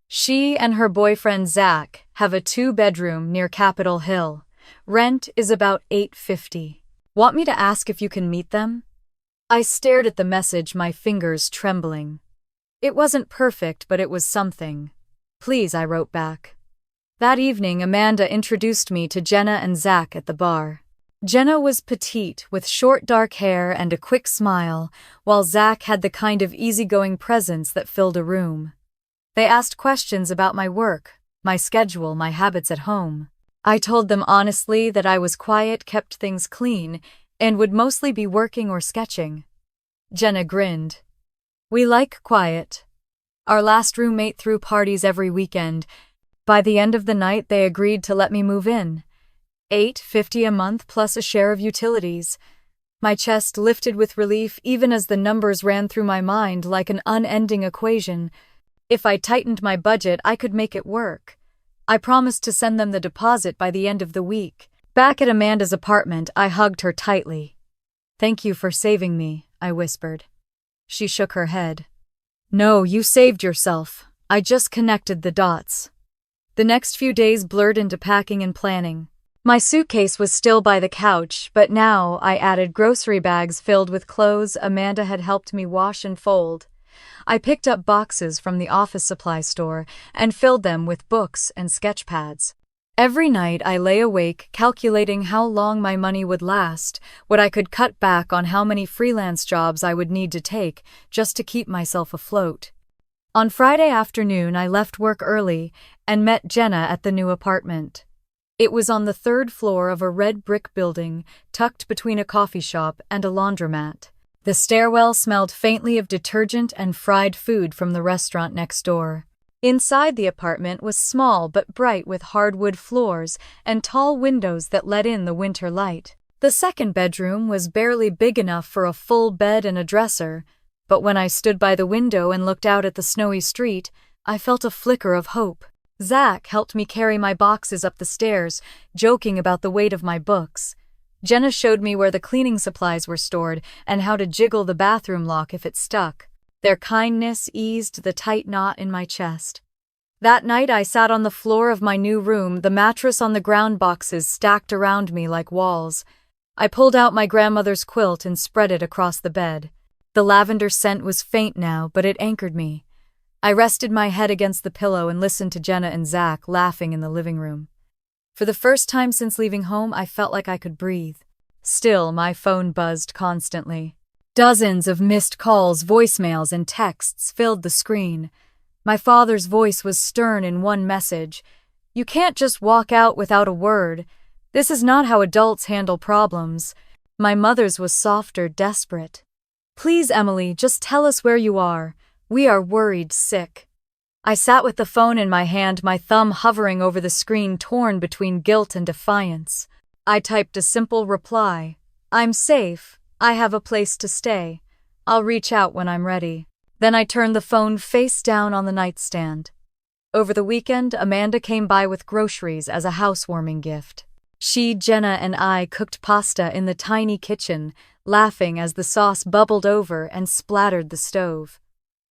She and her boyfriend Zach have a 2-bedroom near Capitol Hill. Rent is about $850. Want me to ask if you can meet them?" I stared at the message, my fingers trembling. It wasn't perfect, but it was something. "Please," I wrote back. That evening, Amanda introduced me to Jenna and Zach at the bar. Jenna was petite, with short dark hair and a quick smile, while Zach had the kind of easygoing presence that filled a room. They asked questions about my work, my schedule, my habits at home. I told them honestly that I was quiet, kept things clean, and would mostly be working or sketching. Jenna grinned. "We like quiet. Our last roommate threw parties every weekend. By the end of the night, they agreed to let me move in. $850 a month plus a share of utilities." My chest lifted with relief even as the numbers ran through my mind like an unending equation. If I tightened my budget, I could make it work. I promised to send them the deposit by the end of the week. Back at Amanda's apartment, I hugged her tightly. "Thank you for saving me," I whispered. She shook her head. "No, you saved yourself. I just connected the dots." The next few days blurred into packing and planning. My suitcase was still by the couch, but now I added grocery bags filled with clothes Amanda had helped me wash and fold. I picked up boxes from the office supply store and filled them with books and sketch pads. Every night I lay awake calculating how long my money would last, what I could cut back on, how many freelance jobs I would need to take just to keep myself afloat. On Friday afternoon, I left work early and met Jenna at the new apartment. It was on the 3rd floor of a red brick building, tucked between a coffee shop and a laundromat. The stairwell smelled faintly of detergent and fried food from the restaurant next door. Inside the apartment was small but bright, with hardwood floors and tall windows that let in the winter light. The 2nd bedroom was barely big enough for a full bed and a dresser, but when I stood by the window and looked out at the snowy street, I felt a flicker of hope. Zach helped me carry my boxes up the stairs, joking about the weight of my books. Jenna showed me where the cleaning supplies were stored and how to jiggle the bathroom lock if it stuck. Their kindness eased the tight knot in my chest. That night I sat on the floor of my new room, the mattress on the ground, boxes stacked around me like walls. I pulled out my grandmother's quilt and spread it across the bed. The lavender scent was faint now, but it anchored me. I rested my head against the pillow and listened to Jenna and Zach laughing in the living room. For the first time since leaving home, I felt like I could breathe. Still, my phone buzzed constantly. Dozens of missed calls, voicemails, and texts filled the screen. My father's voice was stern in one message. "You can't just walk out without a word. This is not how adults handle problems." My mother's was softer, desperate. "Please, Emily, just tell us where you are. We are worried sick." I sat with the phone in my hand, my thumb hovering over the screen, torn between guilt and defiance. I typed a simple reply. "I'm safe. I have a place to stay. I'll reach out when I'm ready." Then I turned the phone face down on the nightstand. Over the weekend, Amanda came by with groceries as a housewarming gift. She, Jenna, and I cooked pasta in the tiny kitchen, laughing as the sauce bubbled over and splattered the stove.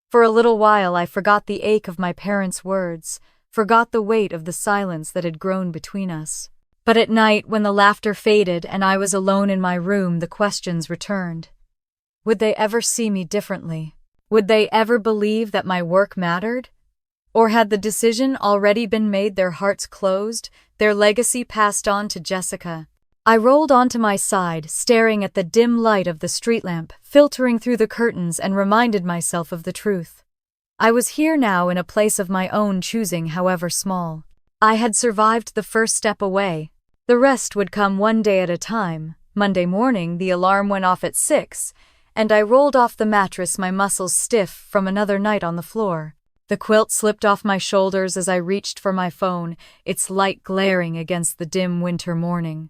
For a little while, I forgot the ache of my parents' words, forgot the weight of the silence that had grown between us. But at night, when the laughter faded and I was alone in my room, the questions returned. Would they ever see me differently? Would they ever believe that my work mattered? Or had the decision already been made, their hearts closed, their legacy passed on to Jessica? I rolled onto my side, staring at the dim light of the street lamp filtering through the curtains, and reminded myself of the truth. I was here now, in a place of my own choosing, however small. I had survived the first step away. The rest would come one day at a time. Monday morning, the alarm went off at 6, and I rolled off the mattress, my muscles stiff from another night on the floor. The quilt slipped off my shoulders as I reached for my phone, its light glaring against the dim winter morning.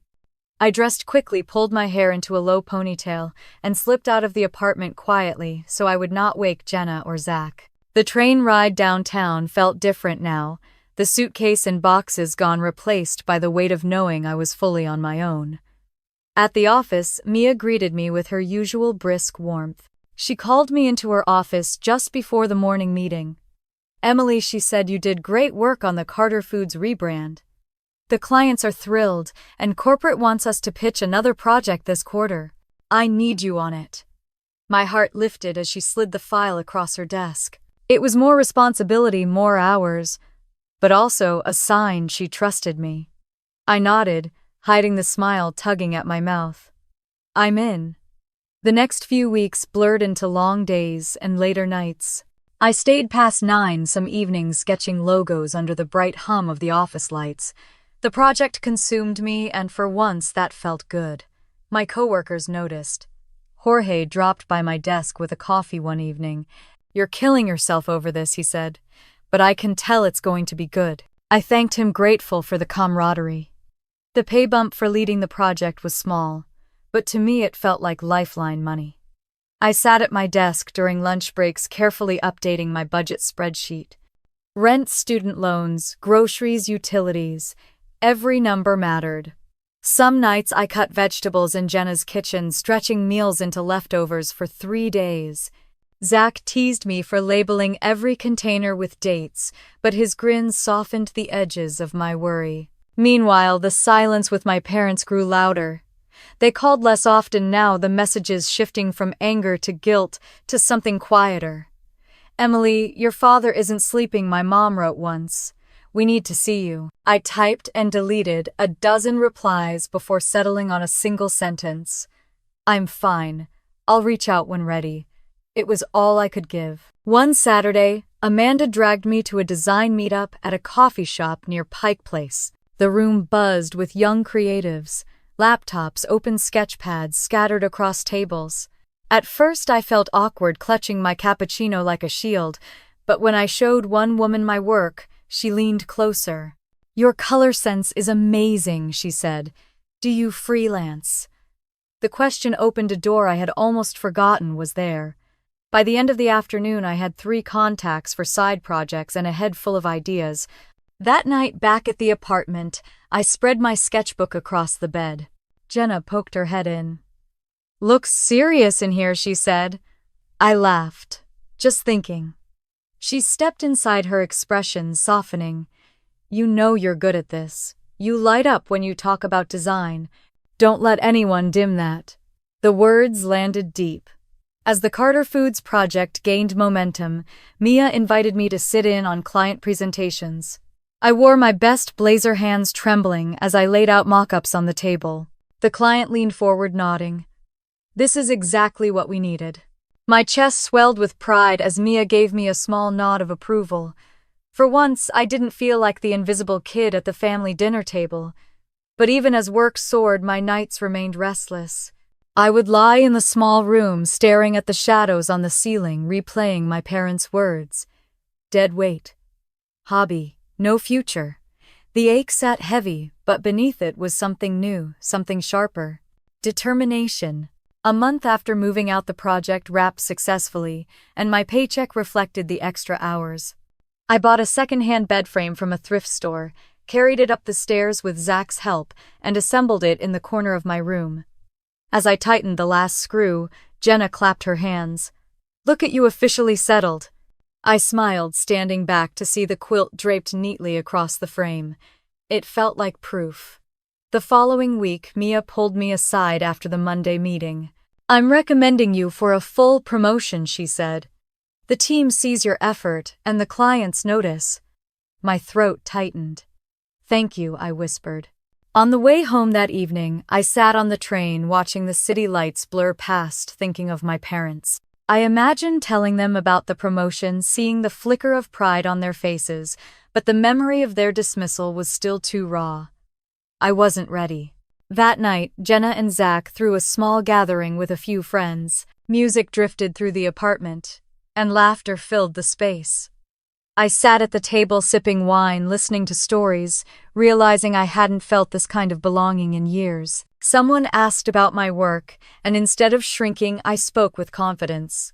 I dressed quickly, pulled my hair into a low ponytail, and slipped out of the apartment quietly so I would not wake Jenna or Zach. The train ride downtown felt different now, the suitcase and boxes gone, replaced by the weight of knowing I was fully on my own. At the office, Mia greeted me with her usual brisk warmth. She called me into her office just before the morning meeting. "Emily," she said, "you did great work on the Carter Foods rebrand. The clients are thrilled, and corporate wants us to pitch another project this quarter. I need you on it." My heart lifted as she slid the file across her desk. It was more responsibility, more hours, but also a sign she trusted me. I nodded, hiding the smile tugging at my mouth. "I'm in." The next few weeks blurred into long days and later nights. I stayed past 9 some evenings sketching logos under the bright hum of the office lights. The project consumed me, and for once that felt good. My coworkers noticed. Jorge dropped by my desk with a coffee one evening. "You're killing yourself over this," he said, "but I can tell it's going to be good." I thanked him, grateful for the camaraderie. The pay bump for leading the project was small, but to me it felt like lifeline money. I sat at my desk during lunch breaks, carefully updating my budget spreadsheet. Rent, student loans, groceries, utilities, every number mattered. Some nights I cut vegetables in Jenna's kitchen, stretching meals into leftovers for 3 days. Zach teased me for labeling every container with dates, but his grin softened the edges of my worry. Meanwhile, the silence with my parents grew louder. They called less often now, the messages shifting from anger to guilt to something quieter. "Emily, your father isn't sleeping," my mom wrote once. "We need to see you." I typed and deleted a dozen replies before settling on a single sentence. "I'm fine. I'll reach out when ready." It was all I could give. One Saturday, Amanda dragged me to a design meetup at a coffee shop near Pike Place. The room buzzed with young creatives, laptops, open sketch pads scattered across tables. At first I felt awkward, clutching my cappuccino like a shield, but when I showed one woman my work, she leaned closer. "Your color sense is amazing," she said. "Do you freelance?" The question opened a door I had almost forgotten was there. By the end of the afternoon, I had 3 contacts for side projects and a head full of ideas. That night, back at the apartment, I spread my sketchbook across the bed. Jenna poked her head in. "Looks serious in here," she said. I laughed. "Just thinking." She stepped inside, her expression softening. "You know you're good at this. You light up when you talk about design. Don't let anyone dim that." The words landed deep. As the Carter Foods project gained momentum, Mia invited me to sit in on client presentations. I wore my best blazer, hands trembling as I laid out mock-ups on the table. The client leaned forward, nodding. "This is exactly what we needed." My chest swelled with pride as Mia gave me a small nod of approval. For once, I didn't feel like the invisible kid at the family dinner table. But even as work soared, my nights remained restless. I would lie in the small room, staring at the shadows on the ceiling, replaying my parents' words. Dead weight. Hobby. No future. The ache sat heavy, but beneath it was something new, something sharper. Determination. A month after moving out, the project wrapped successfully, and my paycheck reflected the extra hours. I bought a second-hand bed frame from a thrift store, carried it up the stairs with Zach's help, and assembled it in the corner of my room. As I tightened the last screw, Jenna clapped her hands. "Look at you, officially settled." I smiled, standing back to see the quilt draped neatly across the frame. It felt like proof. The following week, Mia pulled me aside after the Monday meeting. "I'm recommending you for a full promotion," she said. "The team sees your effort, and the clients notice." My throat tightened. "Thank you," I whispered. On the way home that evening, I sat on the train watching the city lights blur past, thinking of my parents. I imagined telling them about the promotion, seeing the flicker of pride on their faces, but the memory of their dismissal was still too raw. I wasn't ready. That night, Jenna and Zach threw a small gathering with a few friends. Music drifted through the apartment, and laughter filled the space. I sat at the table sipping wine, listening to stories, realizing I hadn't felt this kind of belonging in years. Someone asked about my work, and instead of shrinking, I spoke with confidence.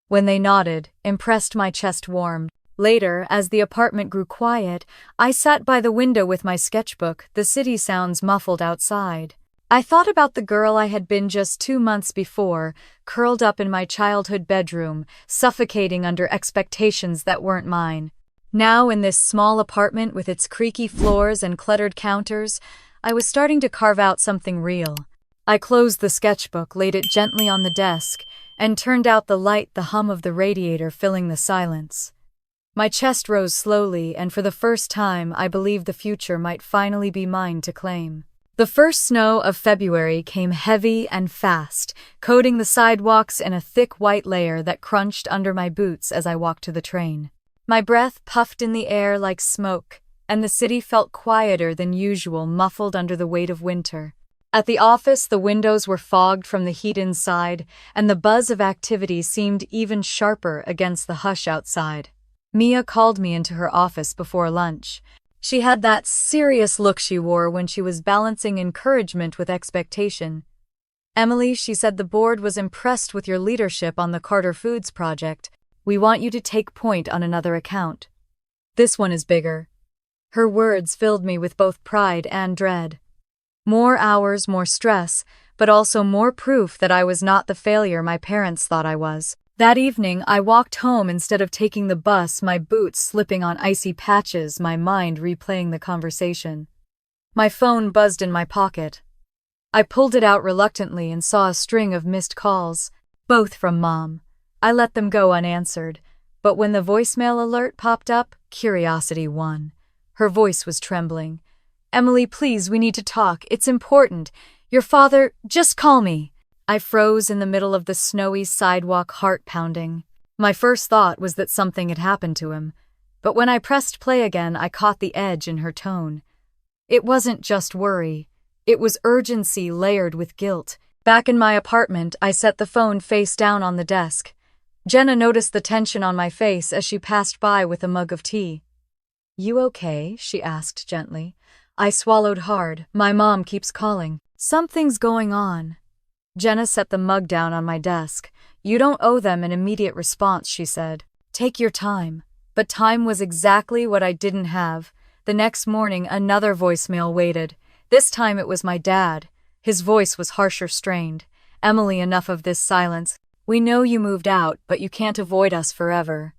When they nodded, impressed, my chest warmed. Later, as the apartment grew quiet, I sat by the window with my sketchbook, the city sounds muffled outside. I thought about the girl I had been just 2 months before, curled up in my childhood bedroom, suffocating under expectations that weren't mine. Now, in this small apartment with its creaky floors and cluttered counters, I was starting to carve out something real. I closed the sketchbook, laid it gently on the desk, and turned out the light, the hum of the radiator filling the silence. My chest rose slowly, and for the first time, I believed the future might finally be mine to claim. The first snow of February came heavy and fast, coating the sidewalks in a thick white layer that crunched under my boots as I walked to the train. My breath puffed in the air like smoke, and the city felt quieter than usual, muffled under the weight of winter. At the office, the windows were fogged from the heat inside, and the buzz of activity seemed even sharper against the hush outside. Mia called me into her office before lunch. She had that serious look she wore when she was balancing encouragement with expectation. "Emily," she said, "the board was impressed with your leadership on the Carter Foods project. We want you to take point on another account. This one is bigger." Her words filled me with both pride and dread. More hours, more stress, but also more proof that I was not the failure my parents thought I was. That evening, I walked home instead of taking the bus, my boots slipping on icy patches, my mind replaying the conversation. My phone buzzed in my pocket. I pulled it out reluctantly and saw a string of missed calls, both from Mom. I let them go unanswered, but when the voicemail alert popped up, curiosity won. Her voice was trembling. "Emily, please, we need to talk. It's important. Your father, just call me." I froze in the middle of the snowy sidewalk, heart pounding. My first thought was that something had happened to him, but when I pressed play again, I caught the edge in her tone. It wasn't just worry. It was urgency layered with guilt. Back in my apartment, I set the phone face down on the desk. Jenna noticed the tension on my face as she passed by with a mug of tea. "You okay?" she asked gently. I swallowed hard. "My mom keeps calling. Something's going on." Jenna set the mug down on my desk. "You don't owe them an immediate response," she said. "Take your time." But time was exactly what I didn't have. The next morning, another voicemail waited. This time it was my dad. His voice was harsher, strained. "Emily, enough of this silence. We know you moved out, but you can't avoid us forever.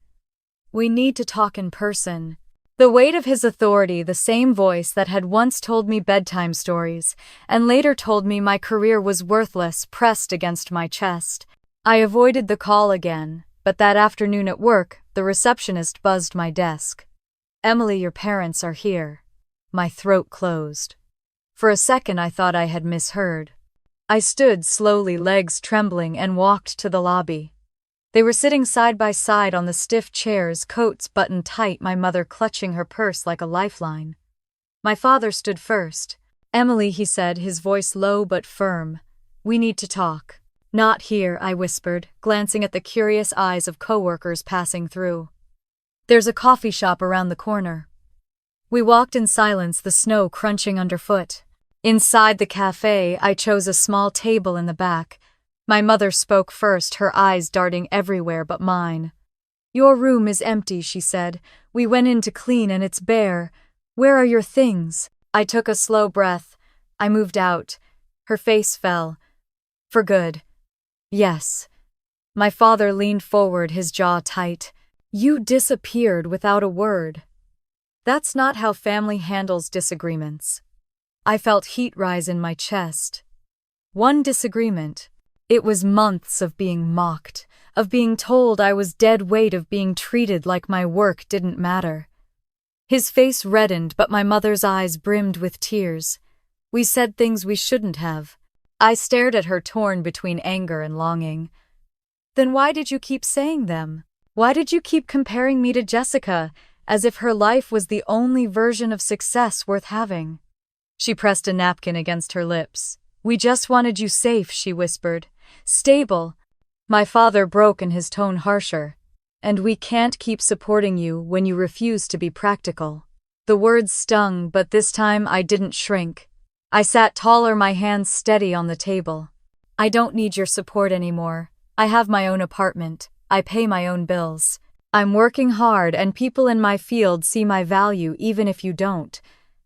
We need to talk in person." The weight of his authority, the same voice that had once told me bedtime stories, and later told me my career was worthless, pressed against my chest. I avoided the call again, but that afternoon at work, the receptionist buzzed my desk. "Emily, your parents are here." My throat closed. For a second I thought I had misheard. I stood slowly, legs trembling, and walked to the lobby. They were sitting side by side on the stiff chairs, coats buttoned tight, my mother clutching her purse like a lifeline. My father stood first. "Emily," he said, his voice low but firm. "We need to talk." "Not here," I whispered, glancing at the curious eyes of coworkers passing through. "There's a coffee shop around the corner." We walked in silence, the snow crunching underfoot. Inside the cafe, I chose a small table in the back. My mother spoke first, her eyes darting everywhere but mine. "Your room is empty," she said. "We went in to clean and it's bare. Where are your things?" I took a slow breath. I moved out. Her face fell. "For good?" "Yes." My father leaned forward, his jaw tight. "You disappeared without a word." That's not how family handles disagreements. I felt heat rise in my chest. One disagreement. It was months of being mocked, of being told I was dead weight, of being treated like my work didn't matter. His face reddened, but my mother's eyes brimmed with tears. "We said things we shouldn't have." I stared at her, torn between anger and longing. "Then why did you keep saying them? Why did you keep comparing me to Jessica, as if her life was the only version of success worth having?" She pressed a napkin against her lips. "We just wanted you safe," she whispered. "Stable." My father broke in, his tone harsher. "And we can't keep supporting you when you refuse to be practical." The words stung, but this time I didn't shrink. I sat taller, my hands steady on the table. I don't need your support anymore. I have my own apartment. I pay my own bills. I'm working hard and people in my field see my value even if you don't.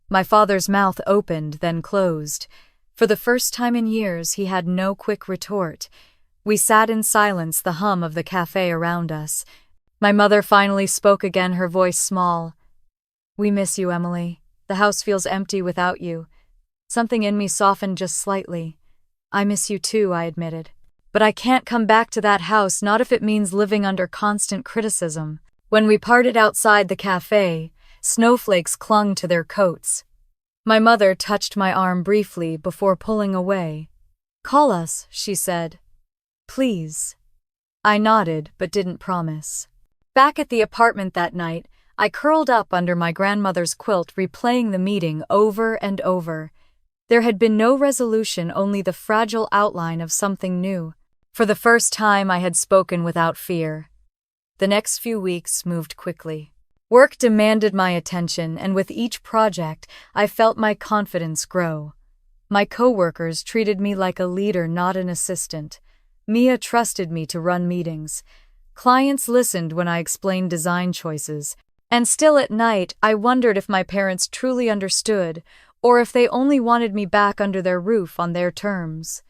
My father's mouth opened, then closed. For the first time in years, he had no quick retort. We sat in silence, the hum of the cafe around us. My mother finally spoke again, her voice small. We miss you, Emily. The house feels empty without you. Something in me softened just slightly. I miss you too, I admitted. But I can't come back to that house, not if it means living under constant criticism. When we parted outside the cafe, snowflakes clung to their coats. My mother touched my arm briefly before pulling away. Call us, she said. Please. I nodded, but didn't promise. Back at the apartment that night, I curled up under my grandmother's quilt, replaying the meeting over and over. There had been no resolution, only the fragile outline of something new. For the first time, I had spoken without fear. The next few weeks moved quickly. Work demanded my attention, and with each project, I felt my confidence grow. My coworkers treated me like a leader, not an assistant. Mia trusted me to run meetings. Clients listened when I explained design choices. And still at night, I wondered if my parents truly understood, or if they only wanted me back under their roof on their terms.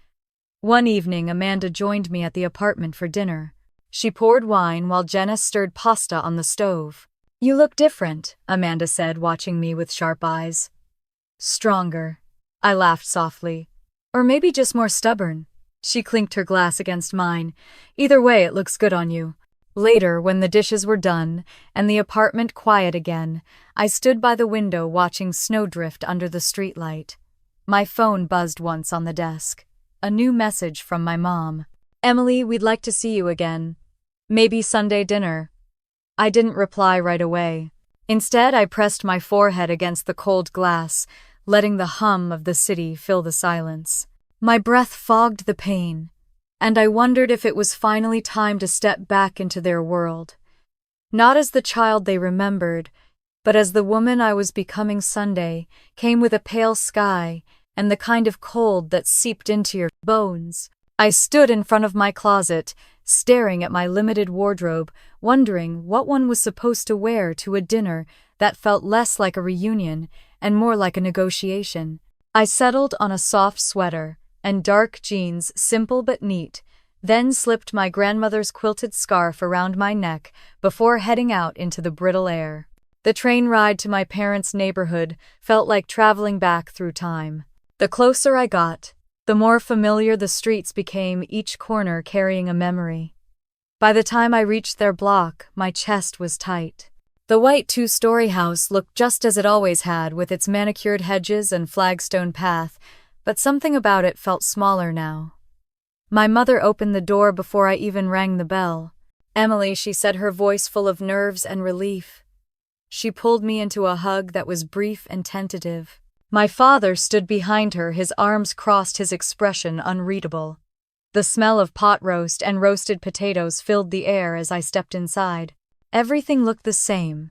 One evening, Amanda joined me at the apartment for dinner. She poured wine while Jenna stirred pasta on the stove. You look different, Amanda said, watching me with sharp eyes. Stronger. I laughed softly. Or maybe just more stubborn. She clinked her glass against mine. Either way, it looks good on you. Later, when the dishes were done and the apartment quiet again, I stood by the window watching snowdrift under the streetlight. My phone buzzed once on the desk. A new message from my mom. Emily, we'd like to see you again. Maybe Sunday dinner. I didn't reply right away. Instead, I pressed my forehead against the cold glass, letting the hum of the city fill the silence. My breath fogged the pain, and I wondered if it was finally time to step back into their world. Not as the child they remembered, but as the woman I was becoming. Sunday came with a pale sky and the kind of cold that seeped into your bones. I stood in front of my closet, staring at my limited wardrobe, wondering what one was supposed to wear to a dinner that felt less like a reunion and more like a negotiation. I settled on a soft sweater and dark jeans, simple but neat, then slipped my grandmother's quilted scarf around my neck before heading out into the brittle air. The train ride to my parents' neighborhood felt like traveling back through time. The closer I got, the more familiar the streets became, each corner carrying a memory. By the time I reached their block, my chest was tight. The white two-story house looked just as it always had, with its manicured hedges and flagstone path, but something about it felt smaller now. My mother opened the door before I even rang the bell. Emily, she said, her voice full of nerves and relief. She pulled me into a hug that was brief and tentative. My father stood behind her, his arms crossed, his expression unreadable. The smell of pot roast and roasted potatoes filled the air as I stepped inside. Everything looked the same,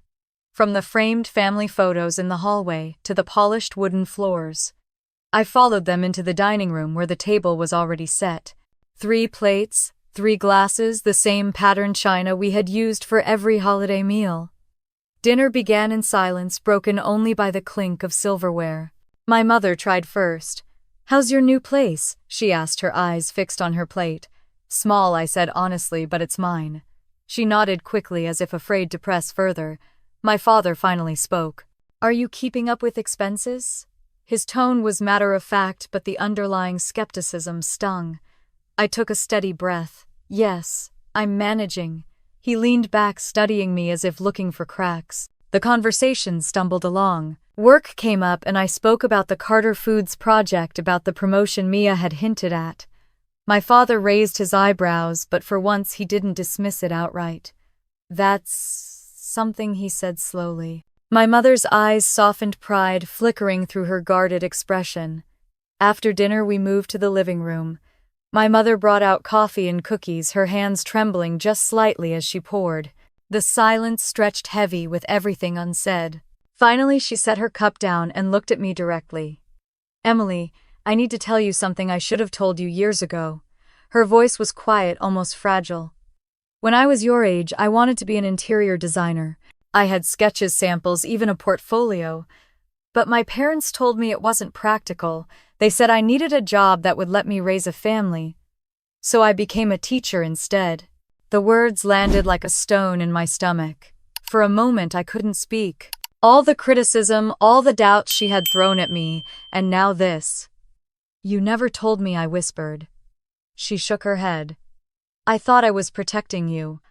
from the framed family photos in the hallway to the polished wooden floors. I followed them into the dining room where the table was already set. 3 plates, 3 glasses, the same patterned china we had used for every holiday meal. Dinner began in silence, broken only by the clink of silverware. My mother tried first. How's your new place? She asked, her eyes fixed on her plate. Small, I said honestly, but it's mine. She nodded quickly as if afraid to press further. My father finally spoke. Are you keeping up with expenses? His tone was matter-of-fact, but the underlying skepticism stung. I took a steady breath. Yes, I'm managing. He leaned back, studying me as if looking for cracks. The conversation stumbled along. Work came up and I spoke about the Carter Foods project, about the promotion Mia had hinted at. My father raised his eyebrows, but for once he didn't dismiss it outright. That's something, he said slowly. My mother's eyes softened, pride flickering through her guarded expression. After dinner we moved to the living room. My mother brought out coffee and cookies, her hands trembling just slightly as she poured. The silence stretched heavy with everything unsaid. Finally, she set her cup down and looked at me directly. Emily, I need to tell you something I should have told you years ago. Her voice was quiet, almost fragile. When I was your age, I wanted to be an interior designer. I had sketches, samples, even a portfolio. But my parents told me it wasn't practical. They said I needed a job that would let me raise a family. So I became a teacher instead. The words landed like a stone in my stomach. For a moment, I couldn't speak. All the criticism, all the doubts she had thrown at me, and now this. You never told me, I whispered. She shook her head. I thought I was protecting you.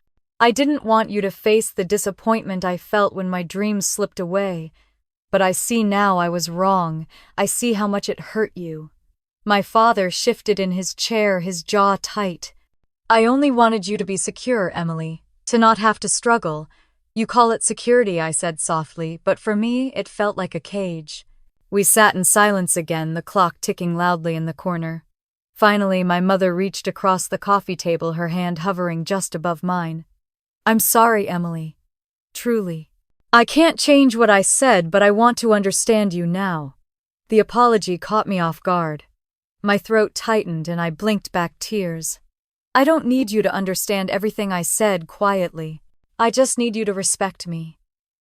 I didn't want you to face the disappointment I felt when my dreams slipped away. But I see now I was wrong. I see how much it hurt you. My father shifted in his chair, his jaw tight. I only wanted you to be secure, Emily, to not have to struggle. You call it security, I said softly, but for me it felt like a cage. We sat in silence again, the clock ticking loudly in the corner. Finally, my mother reached across the coffee table, her hand hovering just above mine. I'm sorry, Emily. Truly. I can't change what I said, but I want to understand you now. The apology caught me off guard. My throat tightened and I blinked back tears. I don't need you to understand everything I said quietly. I just need you to respect me.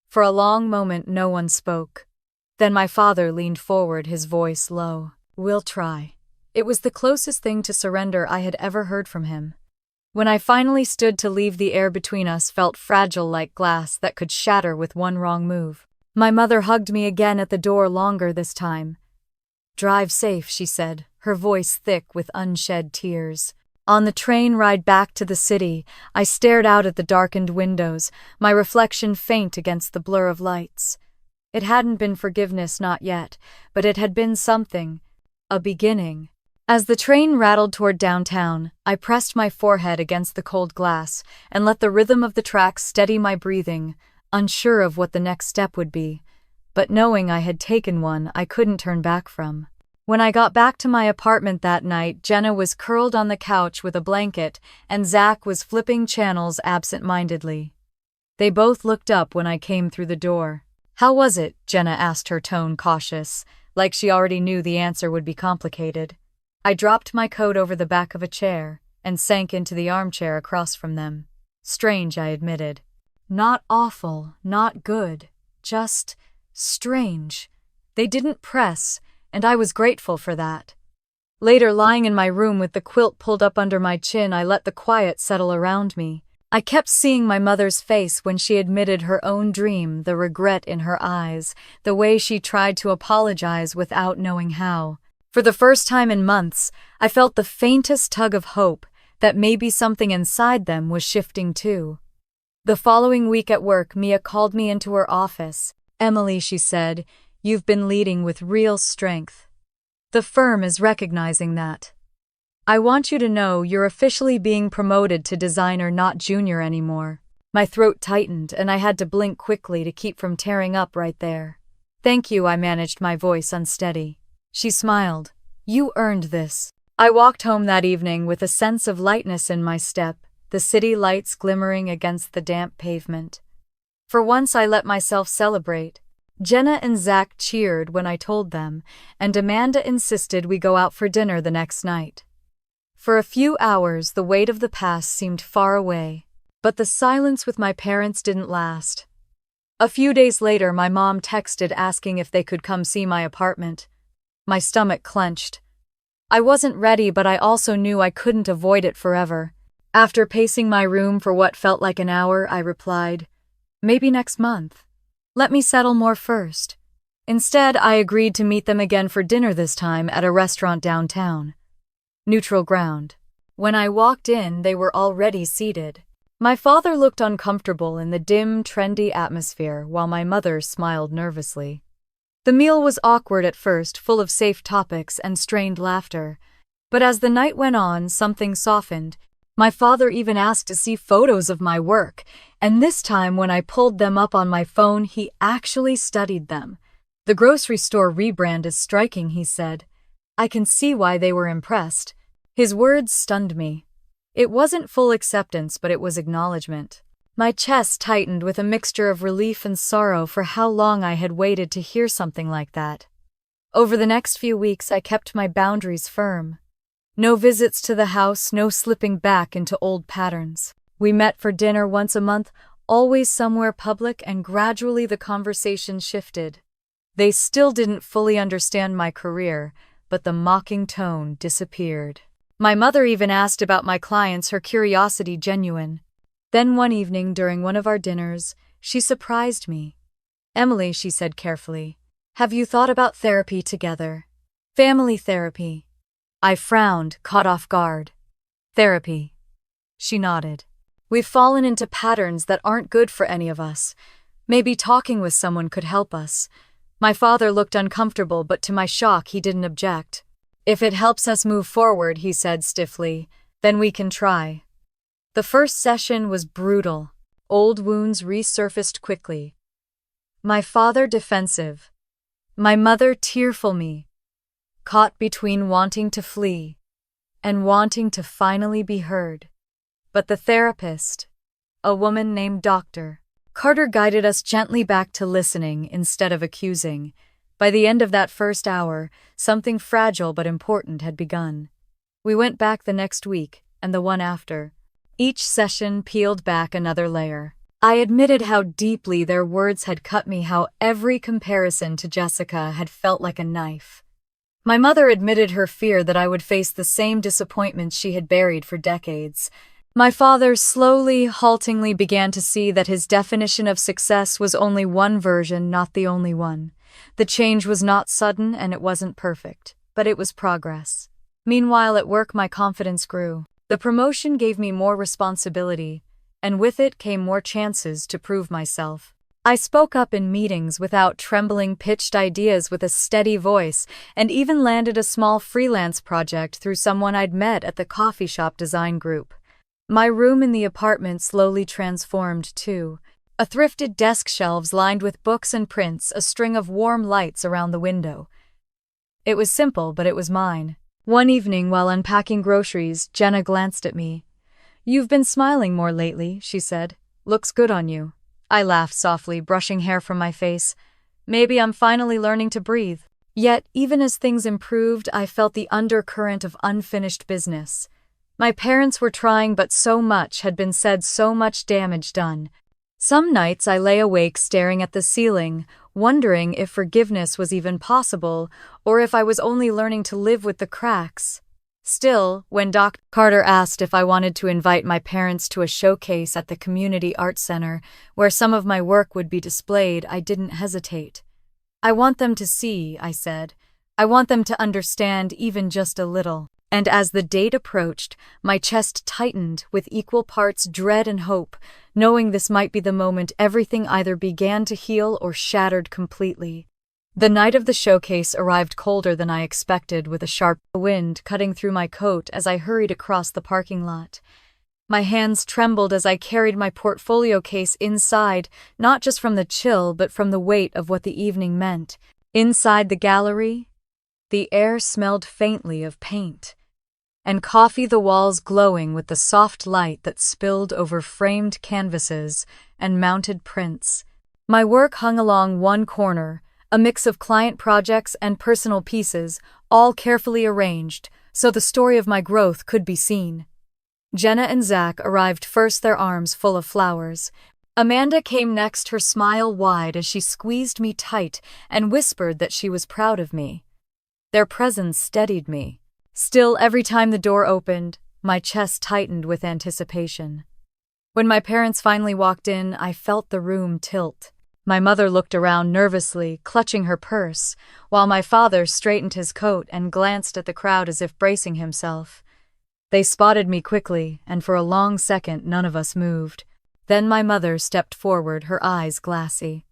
For a long moment, no one spoke. Then my father leaned forward, his voice low. We'll try. It was the closest thing to surrender I had ever heard from him. When I finally stood to leave, the air between us felt fragile like glass that could shatter with one wrong move. My mother hugged me again at the door, longer this time. Drive safe, she said, her voice thick with unshed tears. On the train ride back to the city, I stared out at the darkened windows, my reflection faint against the blur of lights. It hadn't been forgiveness, not yet, but it had been something. A beginning. As the train rattled toward downtown, I pressed my forehead against the cold glass and let the rhythm of the tracks steady my breathing, unsure of what the next step would be. But knowing I had taken one I couldn't turn back from. When I got back to my apartment that night, Jenna was curled on the couch with a blanket, and Zach was flipping channels absent-mindedly. They both looked up when I came through the door. How was it? Jenna asked, her tone cautious, like she already knew the answer would be complicated. I dropped my coat over the back of a chair and sank into the armchair across from them. Strange, I admitted. Not awful, not good, just strange. They didn't press, and I was grateful for that. Later, lying in my room with the quilt pulled up under my chin, I let the quiet settle around me. I kept seeing my mother's face when she admitted her own dream, the regret in her eyes, the way she tried to apologize without knowing how. For the first time in months, I felt the faintest tug of hope that maybe something inside them was shifting too. The following week at work, Mia called me into her office. Emily, she said, you've been leading with real strength. The firm is recognizing that. I want you to know you're officially being promoted to designer, not junior anymore. My throat tightened and I had to blink quickly to keep from tearing up right there. Thank you, I managed, my voice unsteady. She smiled. You earned this. I walked home that evening with a sense of lightness in my step, the city lights glimmering against the damp pavement. For once I let myself celebrate. Jenna and Zach cheered when I told them, and Amanda insisted we go out for dinner the next night. For a few hours, the weight of the past seemed far away, but the silence with my parents didn't last. A few days later, my mom texted asking if they could come see my apartment. My stomach clenched. I wasn't ready, but I also knew I couldn't avoid it forever. After pacing my room for what felt like an hour, I replied, maybe next month. Let me settle more first. Instead, I agreed to meet them again for dinner, this time at a restaurant downtown. Neutral ground. When I walked in, they were already seated. My father looked uncomfortable in the dim, trendy atmosphere, while my mother smiled nervously. The meal was awkward at first, full of safe topics and strained laughter. But as the night went on, something softened. My father even asked to see photos of my work, and this time when I pulled them up on my phone, he actually studied them. The grocery store rebrand is striking, he said. I can see why they were impressed. His words stunned me. It wasn't full acceptance, but it was acknowledgement. My chest tightened with a mixture of relief and sorrow for how long I had waited to hear something like that. Over the next few weeks, I kept my boundaries firm. No visits to the house, no slipping back into old patterns. We met for dinner once a month, always somewhere public, and gradually the conversation shifted. They still didn't fully understand my career, but the mocking tone disappeared. My mother even asked about my clients, her curiosity genuine. Then one evening during one of our dinners, she surprised me. "Emily," she said carefully, "have you thought about therapy together? Family therapy." I frowned, caught off guard. "Therapy." She nodded. "We've fallen into patterns that aren't good for any of us. Maybe talking with someone could help us." My father looked uncomfortable, but to my shock, he didn't object. "If it helps us move forward," he said stiffly, "then we can try." The first session was brutal. Old wounds resurfaced quickly. My father defensive. My mother tearful, me caught between wanting to flee and wanting to finally be heard. But the therapist, a woman named Dr. Carter, guided us gently back to listening instead of accusing. By the end of that first hour, something fragile but important had begun. We went back the next week, and the one after. Each session peeled back another layer. I admitted how deeply their words had cut me, how every comparison to Jessica had felt like a knife. My mother admitted her fear that I would face the same disappointments she had buried for decades. My father slowly, haltingly began to see that his definition of success was only one version, not the only one. The change was not sudden and it wasn't perfect, but it was progress. Meanwhile, at work, my confidence grew. The promotion gave me more responsibility, and with it came more chances to prove myself. I spoke up in meetings without trembling, pitched ideas with a steady voice, and even landed a small freelance project through someone I'd met at the coffee shop design group. My room in the apartment slowly transformed too. A thrifted desk, shelves lined with books and prints, a string of warm lights around the window. It was simple, but it was mine. One evening, while unpacking groceries, Jenna glanced at me. "You've been smiling more lately," she said. "Looks good on you." I laughed softly, brushing hair from my face. Maybe I'm finally learning to breathe. Yet, even as things improved, I felt the undercurrent of unfinished business. My parents were trying, but so much had been said, so much damage done. Some nights I lay awake staring at the ceiling, wondering if forgiveness was even possible, or if I was only learning to live with the cracks. Still, when Dr. Carter asked if I wanted to invite my parents to a showcase at the Community Arts Center, where some of my work would be displayed, I didn't hesitate. "I want them to see," I said. "I want them to understand even just a little." And as the date approached, my chest tightened with equal parts dread and hope, knowing this might be the moment everything either began to heal or shattered completely. The night of the showcase arrived colder than I expected, with a sharp wind cutting through my coat as I hurried across the parking lot. My hands trembled as I carried my portfolio case inside, not just from the chill, but from the weight of what the evening meant. Inside the gallery, the air smelled faintly of paint and coffee, the walls glowing with the soft light that spilled over framed canvases and mounted prints. My work hung along one corner, a mix of client projects and personal pieces, all carefully arranged, so the story of my growth could be seen. Jenna and Zach arrived first, their arms full of flowers. Amanda came next, her smile wide as she squeezed me tight and whispered that she was proud of me. Their presence steadied me. Still, every time the door opened, my chest tightened with anticipation. When my parents finally walked in, I felt the room tilt. My mother looked around nervously, clutching her purse, while my father straightened his coat and glanced at the crowd as if bracing himself. They spotted me quickly, and for a long second none of us moved. Then my mother stepped forward, her eyes glassy.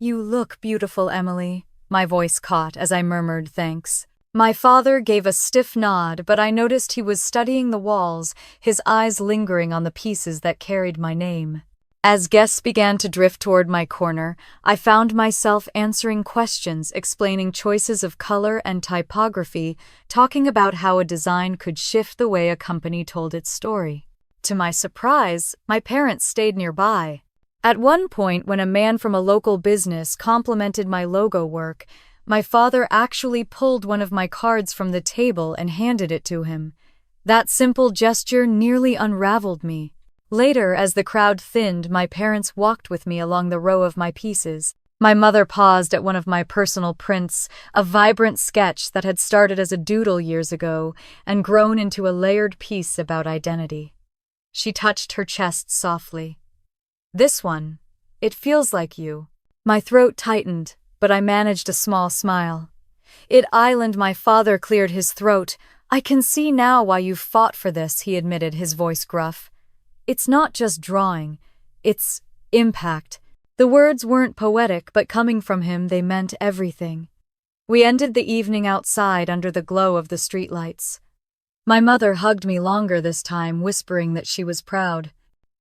"You look beautiful, Emily," my voice caught as I murmured thanks. My father gave a stiff nod, but I noticed he was studying the walls, his eyes lingering on the pieces that carried my name. As guests began to drift toward my corner, I found myself answering questions, explaining choices of color and typography, talking about how a design could shift the way a company told its story. To my surprise, my parents stayed nearby. At one point, when a man from a local business complimented my logo work, My father actually pulled one of my cards from the table and handed it to him. That simple gesture nearly unraveled me. Later, as the crowd thinned, my parents walked with me along the row of my pieces. My mother paused at one of my personal prints, a vibrant sketch that had started as a doodle years ago and grown into a layered piece about identity. She touched her chest softly. "This one. It feels like you." My throat tightened, but I managed a small smile. "Island," my father cleared his throat. "I can see now why you've fought for this," he admitted, his voice gruff. "It's not just drawing. It's impact." The words weren't poetic, but coming from him, they meant everything. We ended the evening outside under the glow of the streetlights. My mother hugged me longer this time, whispering that she was proud.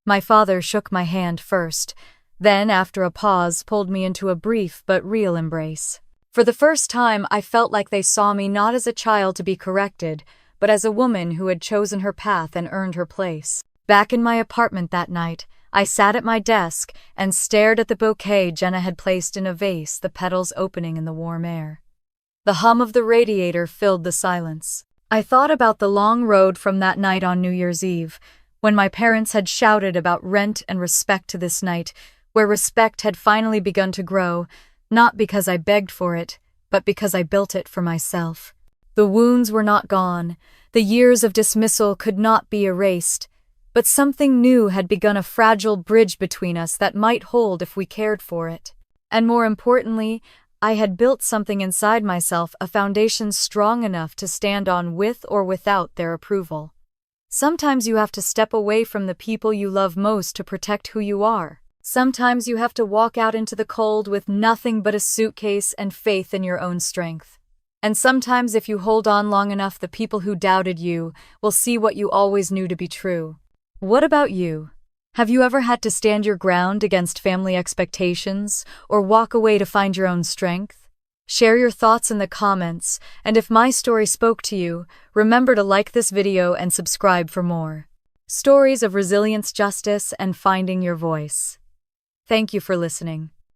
My father shook my hand first, then, after a pause, pulled me into a brief but real embrace. For the first time, I felt like they saw me not as a child to be corrected, but as a woman who had chosen her path and earned her place. Back in my apartment that night, I sat at my desk and stared at the bouquet Jenna had placed in a vase, the petals opening in the warm air. The hum of the radiator filled the silence. I thought about the long road from that night on New Year's Eve, when my parents had shouted about rent and respect, to this night, where respect had finally begun to grow, not because I begged for it, but because I built it for myself. The wounds were not gone, the years of dismissal could not be erased, but something new had begun, a fragile bridge between us that might hold if we cared for it. And more importantly, I had built something inside myself, a foundation strong enough to stand on with or without their approval. Sometimes you have to step away from the people you love most to protect who you are. Sometimes you have to walk out into the cold with nothing but a suitcase and faith in your own strength. And sometimes, if you hold on long enough, the people who doubted you will see what you always knew to be true. What about you? Have you ever had to stand your ground against family expectations, or walk away to find your own strength? Share your thoughts in the comments, and if my story spoke to you, remember to like this video and subscribe for more stories of resilience, justice, and finding your voice. Thank you for listening.